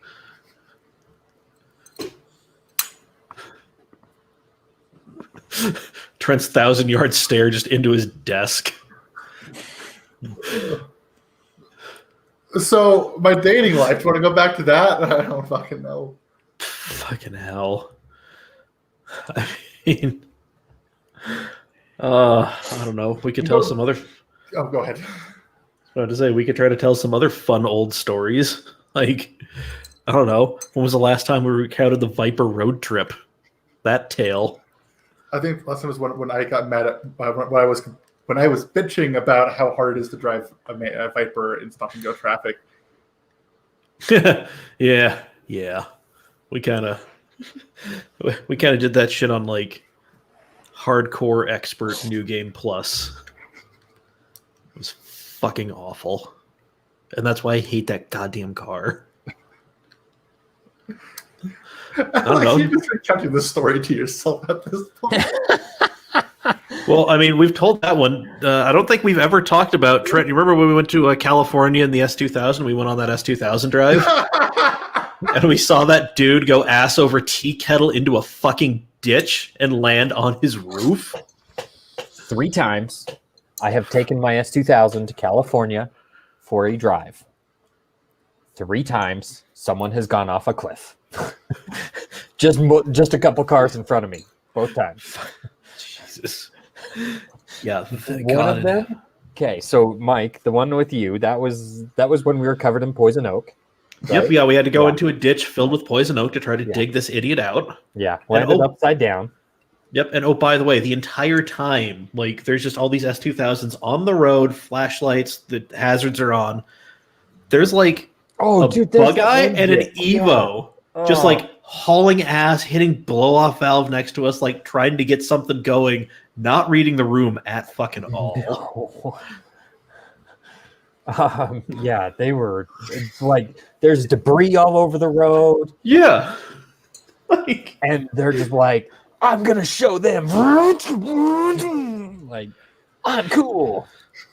Trent's 1,000-yard stare just into his desk. So, my dating life, do you want to go back to that? I don't fucking know. Fucking hell. I mean, I don't know. We could tell some other... Oh, go ahead. I was about to say, we could try to tell some other fun old stories. Like, I don't know. When was the last time we recounted the Viper road trip? That tale. I think last time was when I got mad at when I was bitching about how hard it is to drive a Viper in stop and go traffic. Yeah. We kind of did that shit on like hardcore expert New Game Plus. It was fucking awful, and that's why I hate that goddamn car. I don't know. You're just recounting the story to yourself at this point. Well, I mean, we've told that one. I don't think we've ever talked about Trent. You remember when we went to California in the S2000? We went on that S2000 drive, and we saw that dude go ass over tea kettle into a fucking ditch and land on his roof. 3 times I have taken my S2000 to California for a drive. 3 times someone has gone off a cliff. just a couple cars in front of me, both times. Jesus. Yeah, thank One God. of them. Okay, so Mike, the one with you, that was when we were covered in poison oak. Yep, right? yeah, we had to go Yeah. into a ditch filled with poison oak to try to Yeah. dig this idiot out. Yeah, landed oh- upside down. Yep, and oh, by the way, the entire time, like, there's just all these S2000s on the road, flashlights, the hazards are on. There's like Oh, a dude, there's bug that eye one and an bit. Evo, Yeah. just Oh. like hauling ass, hitting blow off valve next to us, like trying to get something going, not reading the room at fucking all. No. Yeah, they were like, there's debris all over the road, Yeah, like and they're just like, I'm gonna show them, like, I'm cool.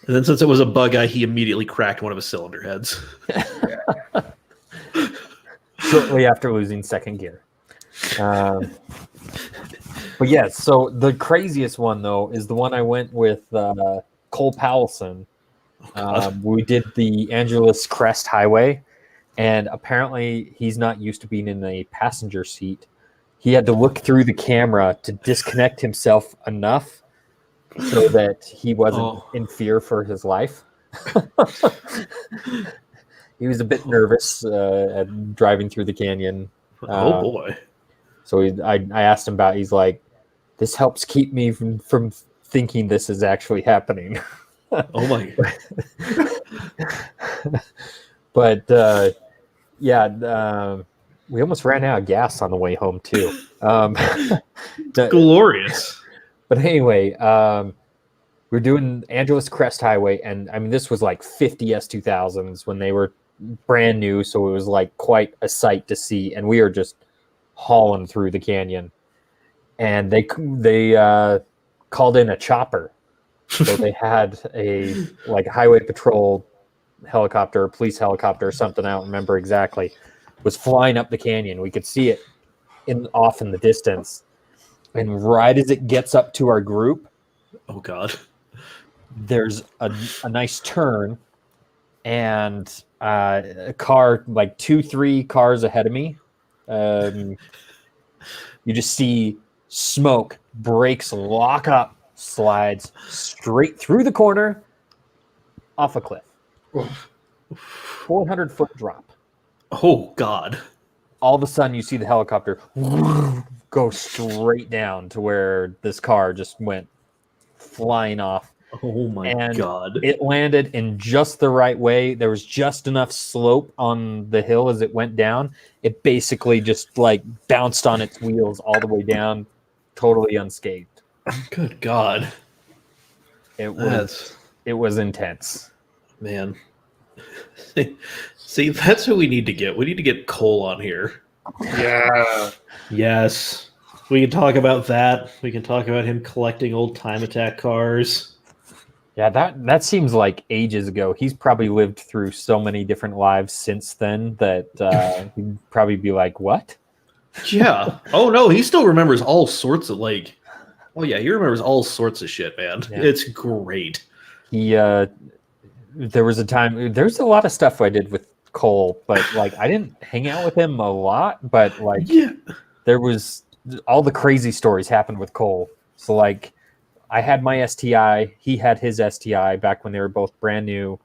and then since it was a bug eye, he immediately cracked one of his cylinder heads. Shortly after losing second gear. But yeah, so the craziest one though is the one I went with Cole Powelson. We did the Angeles Crest Highway, and apparently he's not used to being in a passenger seat. He had to look through the camera to disconnect himself enough so that he wasn't in fear for his life. He was a bit nervous at driving through the canyon. Oh boy. So I asked him about. He's like, "This helps keep me from thinking this is actually happening." Oh my. But we almost ran out of gas on the way home too. Glorious. But anyway, we're doing Angeles Crest Highway, and I mean this was like 50 S2000s when they were brand new, so it was like quite a sight to see, and we are just hauling through the canyon, and they called in a chopper, so they had a like highway patrol helicopter, police helicopter or something, I don't remember exactly, was flying up the canyon. We could see it off in the distance, and right as it gets up to our group, Oh god. there's a nice turn, and a car, like 2-3 cars ahead of me, you just see smoke, brakes lock up, slides straight through the corner off a cliff. 400-foot drop. Oh god. All of a sudden you see the helicopter go straight down to where this car just went flying off. Oh my And god. it landed in just the right way. There was just enough slope on the hill as it went down. It basically just like bounced on its wheels all the way down, totally unscathed. Good god. It was intense. Man. See, that's who we need to get. We need to get Cole on here. Yeah. Yes. We can talk about that. We can talk about him collecting old Time Attack cars. Yeah, that seems like ages ago. He's probably lived through so many different lives since then that he'd probably be like, "What?" Yeah. Oh no, he still remembers all sorts of like. Oh yeah, he remembers all sorts of shit, man. Yeah. It's great. He there was a time. There's a lot of stuff I did with Cole, but like I didn't hang out with him a lot. But like, Yeah. there was all the crazy stories happened with Cole. So like, I had my STI, he had his STI back when they were both brand new.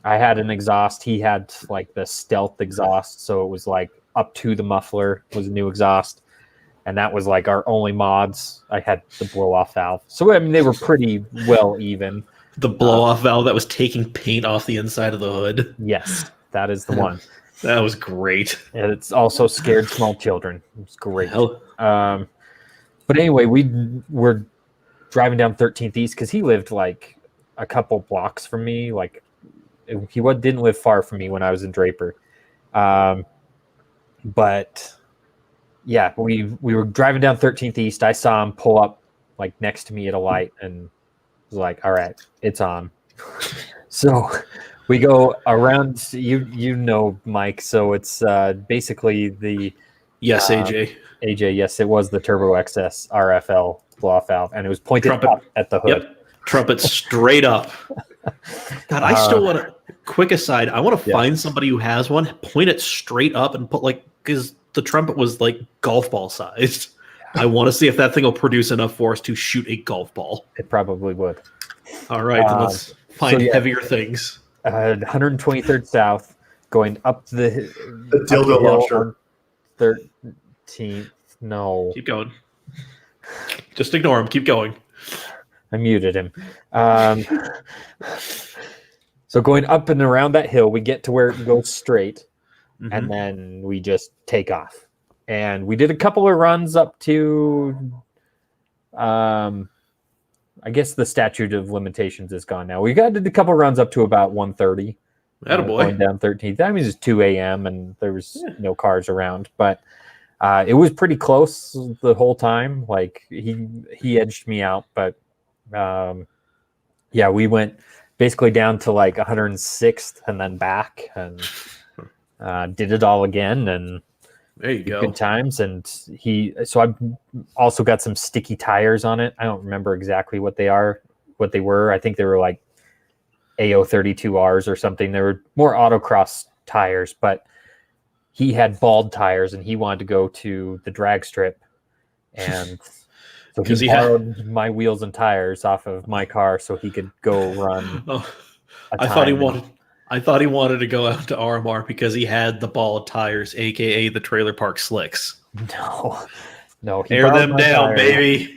I had an exhaust, he had like the stealth exhaust, so it was like up to the muffler was a new exhaust, and that was like our only mods. I had the blow off valve, so I mean they were pretty well even. The blow off valve that was taking paint off the inside of the hood. Yes, that is the one. That was great. And it's also scared small children. It's great. Hell. But anyway, we were driving down 13th East because he lived like a couple blocks from me. Like he didn't live far from me when I was in Draper. But yeah, we were driving down 13th East. I saw him pull up like next to me at a light and was like, all right, it's on. So we go around, you know, Mike. So it's basically the Yes, AJ. AJ. Yes, it was the Turbo XS RFL blow-off valve, and it was pointed Trumpet. up at the hood. Yep. Trumpet straight up. God, I still want to. Quick aside, I want to find somebody who has one, point it straight up, and put because the trumpet was like golf ball sized. I want to see if that thing will produce enough for us to shoot a golf ball. It probably would. All right, then let's find heavier things. 123rd South, going up the dildo launcher. 13th. No. Keep going. Just ignore him. Keep going. I muted him. So going up and around that hill, we get to where it goes straight, and then we just take off. And we did a couple of runs up to, I guess the statute of limitations is gone now. We did a couple of runs up to about 1:30. Going down 13th. That means it's 2 a.m. and there was no cars around, but it was pretty close the whole time. Like he edged me out, but we went basically down to like 106th and then back and did it all again. And there you go. Good times. And so I also got some sticky tires on it. I don't remember exactly what they were. I think they were like AO32Rs or something. They were more autocross tires, but he had bald tires and he wanted to go to the drag strip. And so he borrowed my wheels and tires off of my car so he could go run. I thought he wanted to go out to RMR because he had the bald tires, aka the trailer park slicks. No. Air them down, baby.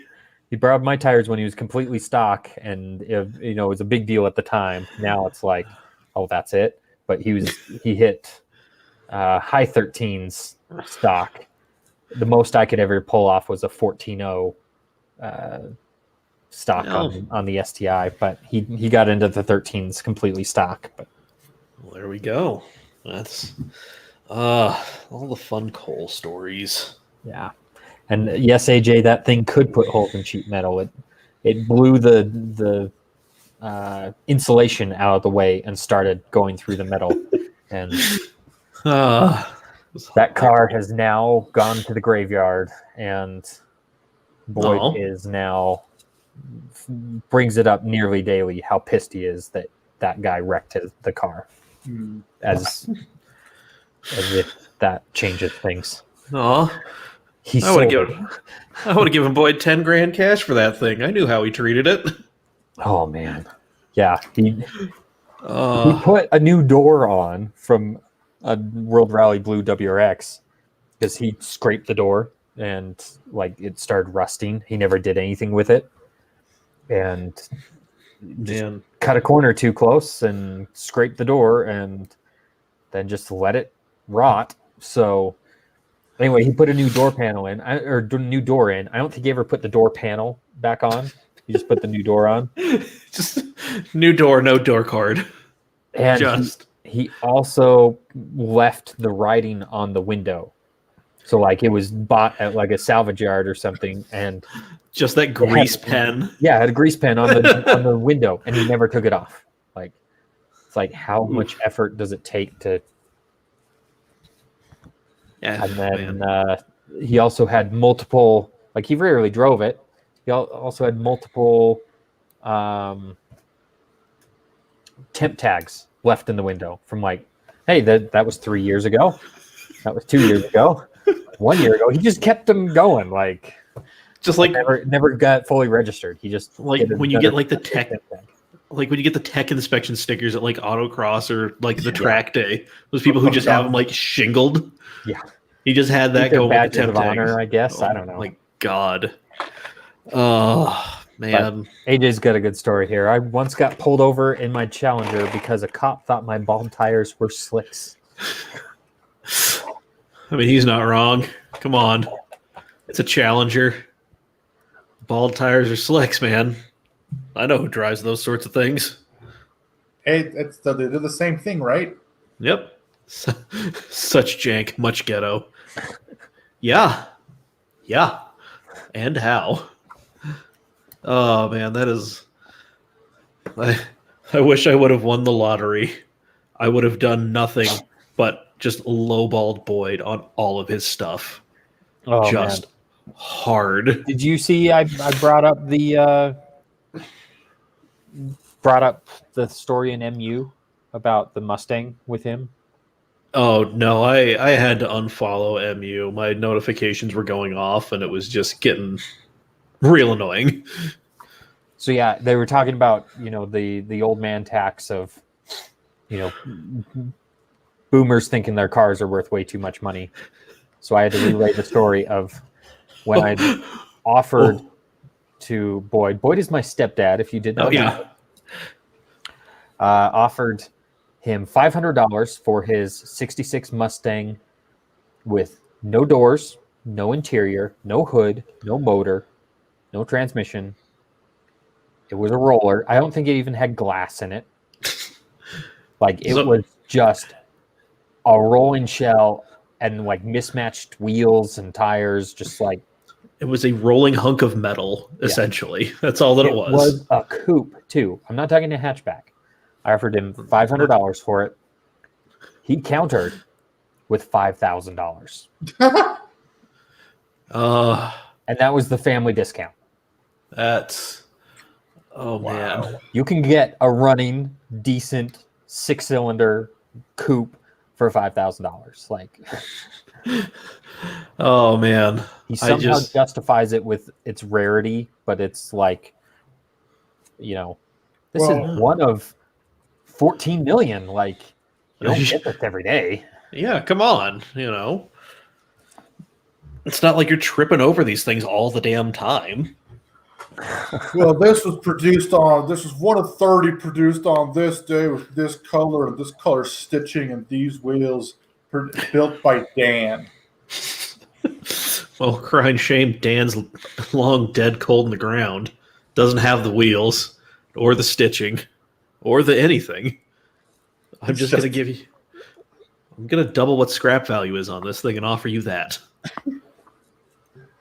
He borrowed my tires when he was completely stock, and it was a big deal at the time. Now it's like, oh, that's it. But he hit high 13s stock. The most I could ever pull off was a 14.0 stock on the STI, but he got into the 13s completely stock. But well, there we go. That's all the fun coal stories. Yeah. And yes, AJ, that thing could put holes in sheet metal. It blew the insulation out of the way and started going through the metal. And that car has now gone to the graveyard, and Boyd is now brings it up nearly daily how pissed he is that guy wrecked the car, as if that changes things. I would have given Boyd 10 grand cash for that thing. I knew how he treated it. Oh man, yeah. He put a new door on from a World Rally Blue WRX because he scraped the door and like it started rusting. He never did anything with it, and just cut a corner too close and scraped the door and then just let it rot. So anyway, he put a new door panel in, or new door in. I don't think he ever put the door panel back on. He just put the new door on. Just new door, no door card. And he also left the writing on the window. So like it was bought at like a salvage yard or something, and just that grease pen. Yeah, it had a grease pen on the window, and he never took it off. Like it's like how much effort does it take to? Yeah, and then he also had multiple. Like he rarely drove it. He also had multiple temp tags left in the window from like, hey, that was 3 years ago. That was 2 years ago. 1 year ago. He just kept them going. Like, just like never got fully registered. He just like when you get like the tech, like when you get the tech inspection stickers at like autocross or like the track day, those people who just have them like shingled. Yeah. He just had that going with the temp of honor, I guess. I don't know. My God. Oh man. But AJ's got a good story here. I once got pulled over in my Challenger because a cop thought my bald tires were slicks. I mean, he's not wrong. Come on. It's a Challenger. Bald tires are slicks, man. I know who drives those sorts of things. Hey, they're the same thing, right? Yep. Such jank, much ghetto. Yeah. And how? Oh man, that is. I wish I would have won the lottery. I would have done nothing but just lowballed Boyd on all of his stuff. Oh, just hard. Did you see? I brought up the story in MU about the Mustang with him. Oh no, I had to unfollow MU. My notifications were going off, and it was just getting real annoying. So yeah, they were talking about the old man tax of boomers thinking their cars are worth way too much money. So I had to relay the story of when I offered to Boyd. Boyd is my stepdad, if you did not know. Yeah. Offered him $500 for his 66 Mustang with no doors, no interior, no hood, no motor, no transmission. It was a roller. I don't think it even had glass in it. Like it was just a rolling shell and like mismatched wheels and tires, just like it was a rolling hunk of metal, essentially. That's all that it was. It was a coupe too. I'm not talking a hatchback. I offered him $500 for it. He countered with $5,000. And that was the family discount. That's man. You can get a running decent 6-cylinder coupe for $5,000. Like oh man. He somehow justifies it with its rarity, but it's like this is one of 14 million. Like you don't get this every day. Yeah, come on, It's not like you're tripping over these things all the damn time. Well, this was one of 30 produced on this day with this color stitching and these wheels built by Dan. Well, crying shame, Dan's long dead cold in the ground. Doesn't have the wheels or the stitching or the anything. I'm just going to double what scrap value is on this thing and offer you that.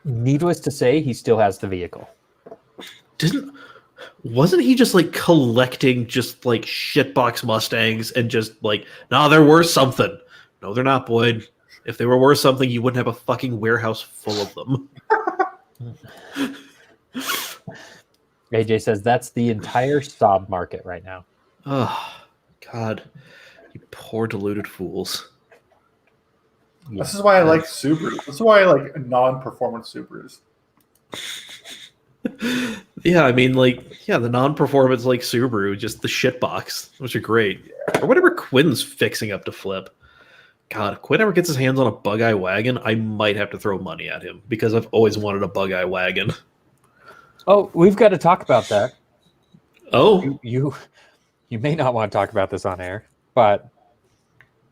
Needless to say, he still has the vehicle. Wasn't he just like collecting just like shitbox Mustangs and just like, nah, they're worth something? No, they're not, Boyd. If they were worth something, you wouldn't have a fucking warehouse full of them. AJ says that's the entire Saab market right now. Oh, God. You poor deluded fools. Yeah. This is why I like Subaru. This is why I like non-performance Subarus. Yeah, I mean, the non-performance like Subaru, just the shitbox, which are great. Or whatever Quinn's fixing up to flip. God, if Quinn ever gets his hands on a bug-eye wagon, I might have to throw money at him because I've always wanted a bug-eye wagon. Oh, we've got to talk about that. Oh, you may not want to talk about this on air, but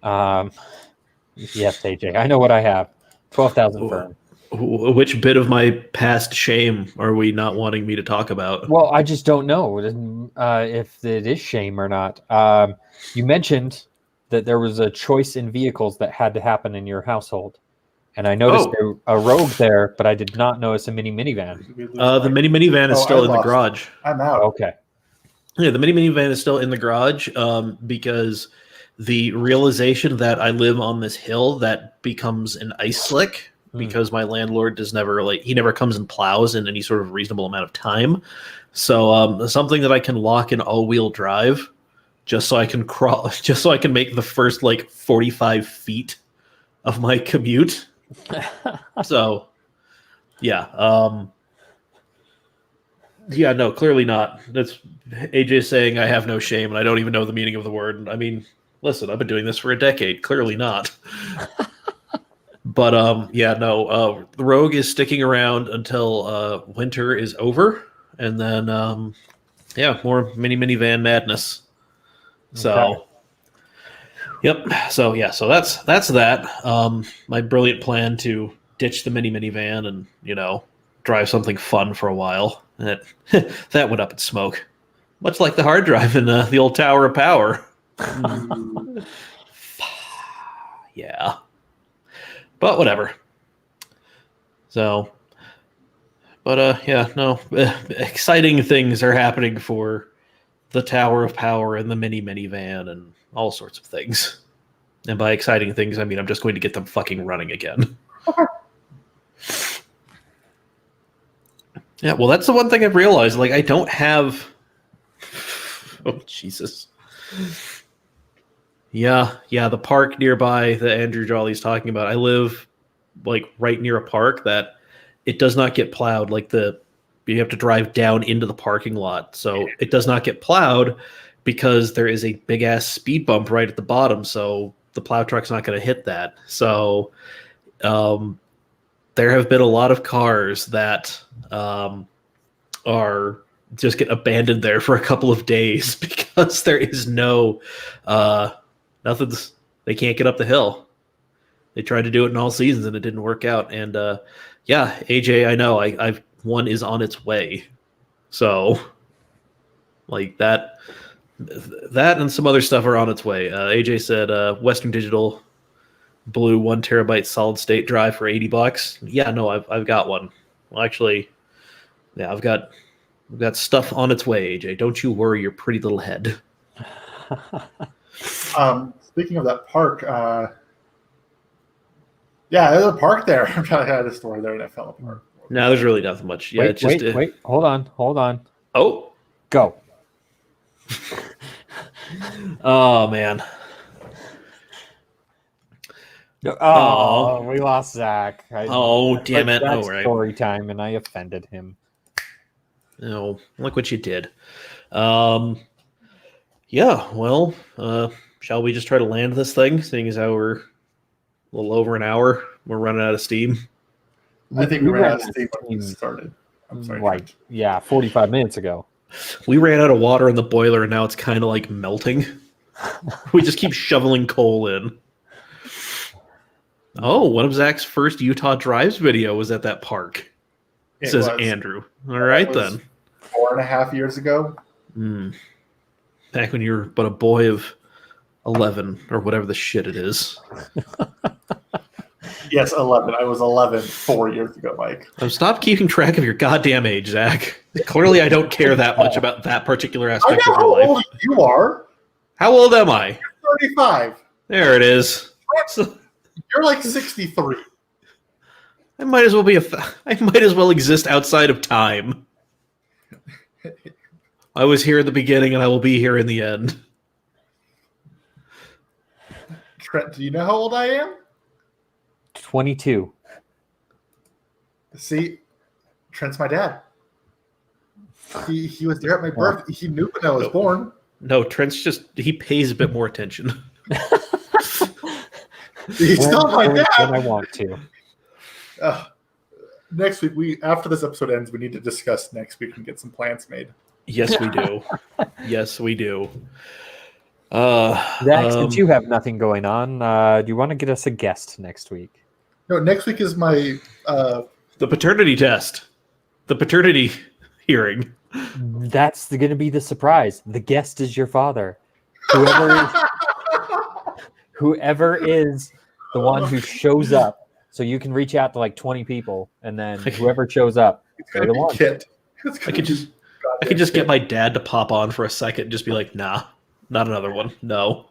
yes, AJ, I know what I have. 12,000 firm. Which bit of my past shame are we not wanting me to talk about? Well, I just don't know if it is shame or not. You mentioned that there was a choice in vehicles that had to happen in your household. And I noticed a Rogue there, but I did not notice a minivan. The minivan is still in the garage. I'm out. Okay. Yeah, the minivan is still in the garage because the realization that I live on this hill that becomes an ice slick because my landlord he never comes and plows in any sort of reasonable amount of time. So something that I can lock in all-wheel drive just so I can make the first 45 feet of my commute. So yeah. Yeah, no, clearly not. That's AJ saying I have no shame and I don't even know the meaning of the word. I mean, listen, I've been doing this for a decade. Clearly not. But the Rogue is sticking around until winter is over, and then more minivan madness. So, Okay. yep. So that's that. My brilliant plan to ditch the minivan and drive something fun for a while. That went up in smoke, much like the hard drive in the old Tower of Power. Yeah. But whatever. So, exciting things are happening for the Tower of Power and the minivan and all sorts of things. And by exciting things, I mean I'm just going to get them fucking running again. Yeah, well, that's the one thing I've realized. Like, I don't have. Oh, Jesus. Yeah, the park nearby that Andrew Jolly's talking about. I live like right near a park that it does not get plowed. Like you have to drive down into the parking lot, so it does not get plowed because there is a big ass speed bump right at the bottom. So the plow truck's not going to hit that. So there have been a lot of cars that are just get abandoned there for a couple of days because there is no nothing's. They can't get up the hill. They tried to do it in all seasons and it didn't work out. And yeah, AJ, I know I've one is on its way. So like that and some other stuff are on its way. AJ said Western Digital Blue 1 terabyte solid state drive for $80. Yeah, no, I've got one. Well, actually, yeah, I've got stuff on its way, AJ. Don't you worry your pretty little head. Speaking of that park, yeah, there's a park there. I had a store there and it fell apart. No, there's really nothing much. Yeah, wait. Hold on. Oh, go. Oh man. Oh, we lost Zach. Damn it! That's All right. story time, and I offended him. Oh, look what you did. Yeah. Well, shall we just try to land this thing? Seeing as how we're a little over an hour, we're running out of steam. I think we ran out of steam when we started. I'm sorry. Right. Yeah, 45 minutes ago. We ran out of water in the boiler, and now it's kind of like melting. We just keep shoveling coal in. Oh, one of Zach's first Utah Drives video was at that park. Says Andrew. All right, then. 4.5 years ago. Back when you were but a boy of 11 or whatever the shit it is. Yes, 11. I was 11 4 years ago, Mike. Stop keeping track of your goddamn age, Zach. Clearly, I don't care that much about that particular aspect of your life. How old you are? How old am I? 35. There it is. You're like 63. I might as well exist outside of time. I was here at the beginning, and I will be here in the end. Trent, do you know how old I am? 22. See, Trent's my dad. He was there at my birth. He knew when I was born. No, Trent's he pays a bit more attention. He's not my dad. When I want to. Next week, after this episode ends, we need to discuss next week and get some plans made. Yes, we do. Yes, we do. Zach, since you have nothing going on, do you want to get us a guest next week? No, next week is my the paternity test, the paternity hearing. That's going to be the surprise. The guest is your father. Whoever is the one who shows up, so you can reach out to like 20 people, and then whoever shows up, they're the one. I could just get my dad to pop on for a second and just be like, nah, not another one. No.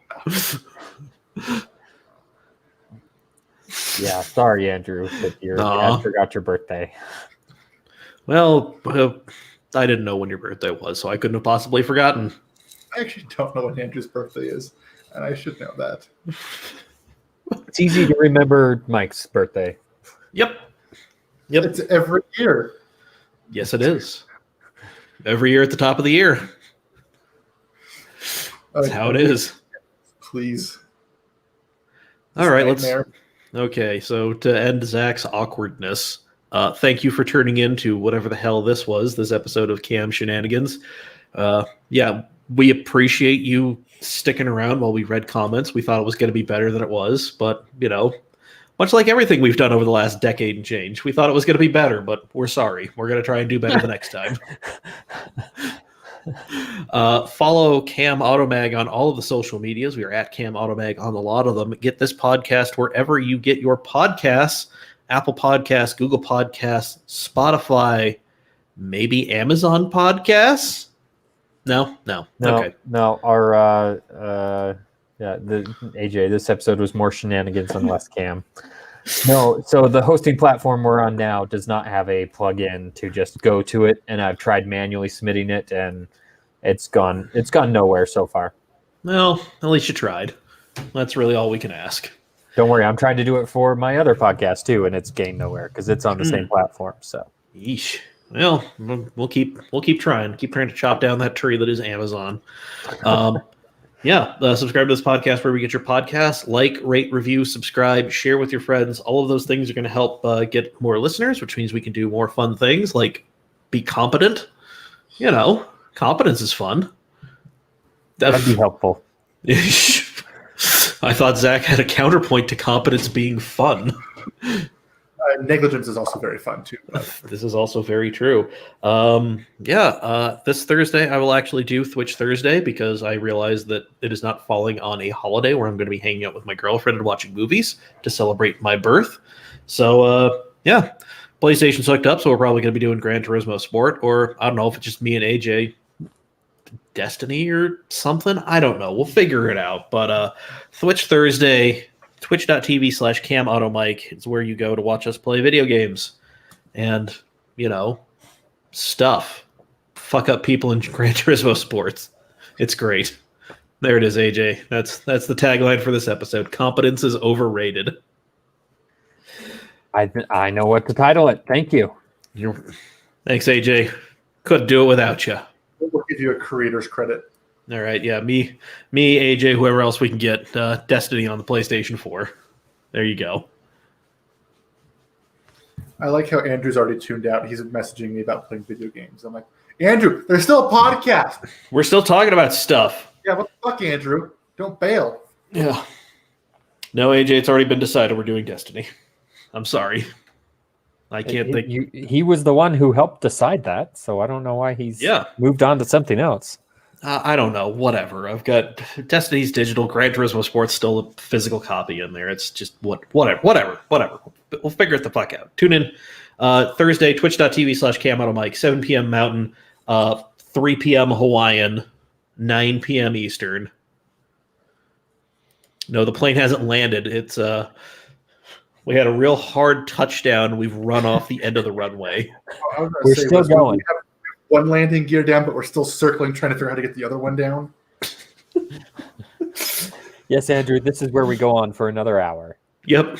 Yeah, sorry, Andrew, but your dad forgot your birthday. Well, I didn't know when your birthday was, so I couldn't have possibly forgotten. I actually don't know when Andrew's birthday is, and I should know that. It's easy to remember Mike's birthday. Yep. It's every year. Yes, it is. Every year at the top of the year. That's how it is. Please. All right, Okay, so to end Zach's awkwardness, thank you for turning in to whatever the hell this was, this episode of Cam Shenanigans. Yeah, we appreciate you sticking around while we read comments. We thought it was going to be better than it was, but, much like everything we've done over the last decade and change, we thought it was going to be better, but we're sorry. We're going to try and do better the next time. Follow Cam Automag on all of the social medias. We are at Cam Automag on a lot of them. Get this podcast wherever you get your podcasts. Apple Podcasts, Google Podcasts, Spotify, maybe Amazon Podcasts? No. Okay. No. Our AJ, this episode was more shenanigans and less Cam. No, so the hosting platform we're on now does not have a plugin to just go to it, and I've tried manually submitting it, and it's gone nowhere so far. Well, at least you tried. That's really all we can ask. Don't worry, I'm trying to do it for my other podcast too, and it's gained nowhere because it's on the same platform. So, Yeesh. Well, we'll keep trying. Keep trying to chop down that tree that is Amazon. Subscribe to this podcast where we get your podcasts. Like, rate, review, subscribe, share with your friends. All of those things are going to help get more listeners, which means we can do more fun things like be competent. You know, competence is fun. that'd be helpful. I thought Zach had a counterpoint to competence being fun. Negligence is also very fun too. This is also very true. This Thursday I will actually do Twitch Thursday because I realize that it is not falling on a holiday where I'm going to be hanging out with my girlfriend and watching movies to celebrate my birth. So, PlayStation's hooked up, so we're probably going to be doing Gran Turismo Sport, or I don't know if it's just me and AJ Destiny or something. I don't know. We'll figure it out. But Twitch Thursday, twitch.tv/camautomic is where you go to watch us play video games and, stuff. Fuck up people in Gran Turismo Sports. It's great. There it is, AJ. That's the tagline for this episode. Competence is overrated. I know what to title it. Thank you. Thanks, AJ. Couldn't do it without you. We'll give you a creator's credit. All right, yeah, me, AJ, whoever else we can get Destiny on the PlayStation 4. There you go. I like how Andrew's already tuned out. He's messaging me about playing video games. I'm like, Andrew, there's still a podcast. We're still talking about stuff. Yeah, what the fuck, Andrew? Don't bail. Yeah. No, AJ, it's already been decided we're doing Destiny. I'm sorry. I can't think. He was the one who helped decide that, so I don't know why he's moved on to something else. I don't know. Whatever. I've got Destiny's digital, Gran Turismo Sports still a physical copy in there. It's just whatever. We'll figure it the fuck out. Tune in Thursday, twitch.tv/camautomic, 7 p.m. Mountain, 3 p.m. Hawaiian, 9 p.m. Eastern. No, the plane hasn't landed. It's we had a real hard touchdown. We've run off the end of the runway. We're still going. We have one landing gear down, but we're still circling, trying to figure out how to get the other one down. Yes, Andrew, this is where we go on for another hour. Yep.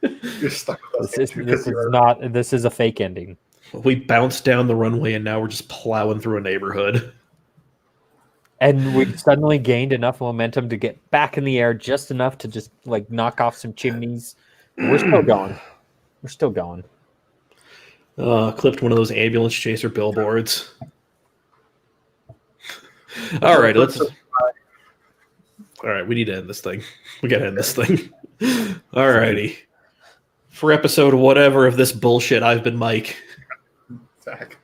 You're stuck with us. This is a fake ending. We bounced down the runway, and now we're just plowing through a neighborhood. And we suddenly gained enough momentum to get back in the air, just enough to just knock off some chimneys. We're still going. Clipped one of those ambulance chaser billboards. All right, All right, we need to end this thing. We got to end this thing. All righty. For episode whatever of this bullshit, I've been Mike. Zach.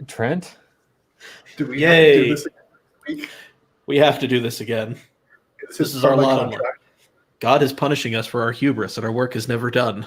Trent? Do we Yay. have to do this again? We have to do this again. This is our lot. God is punishing us for our hubris, and our work is never done.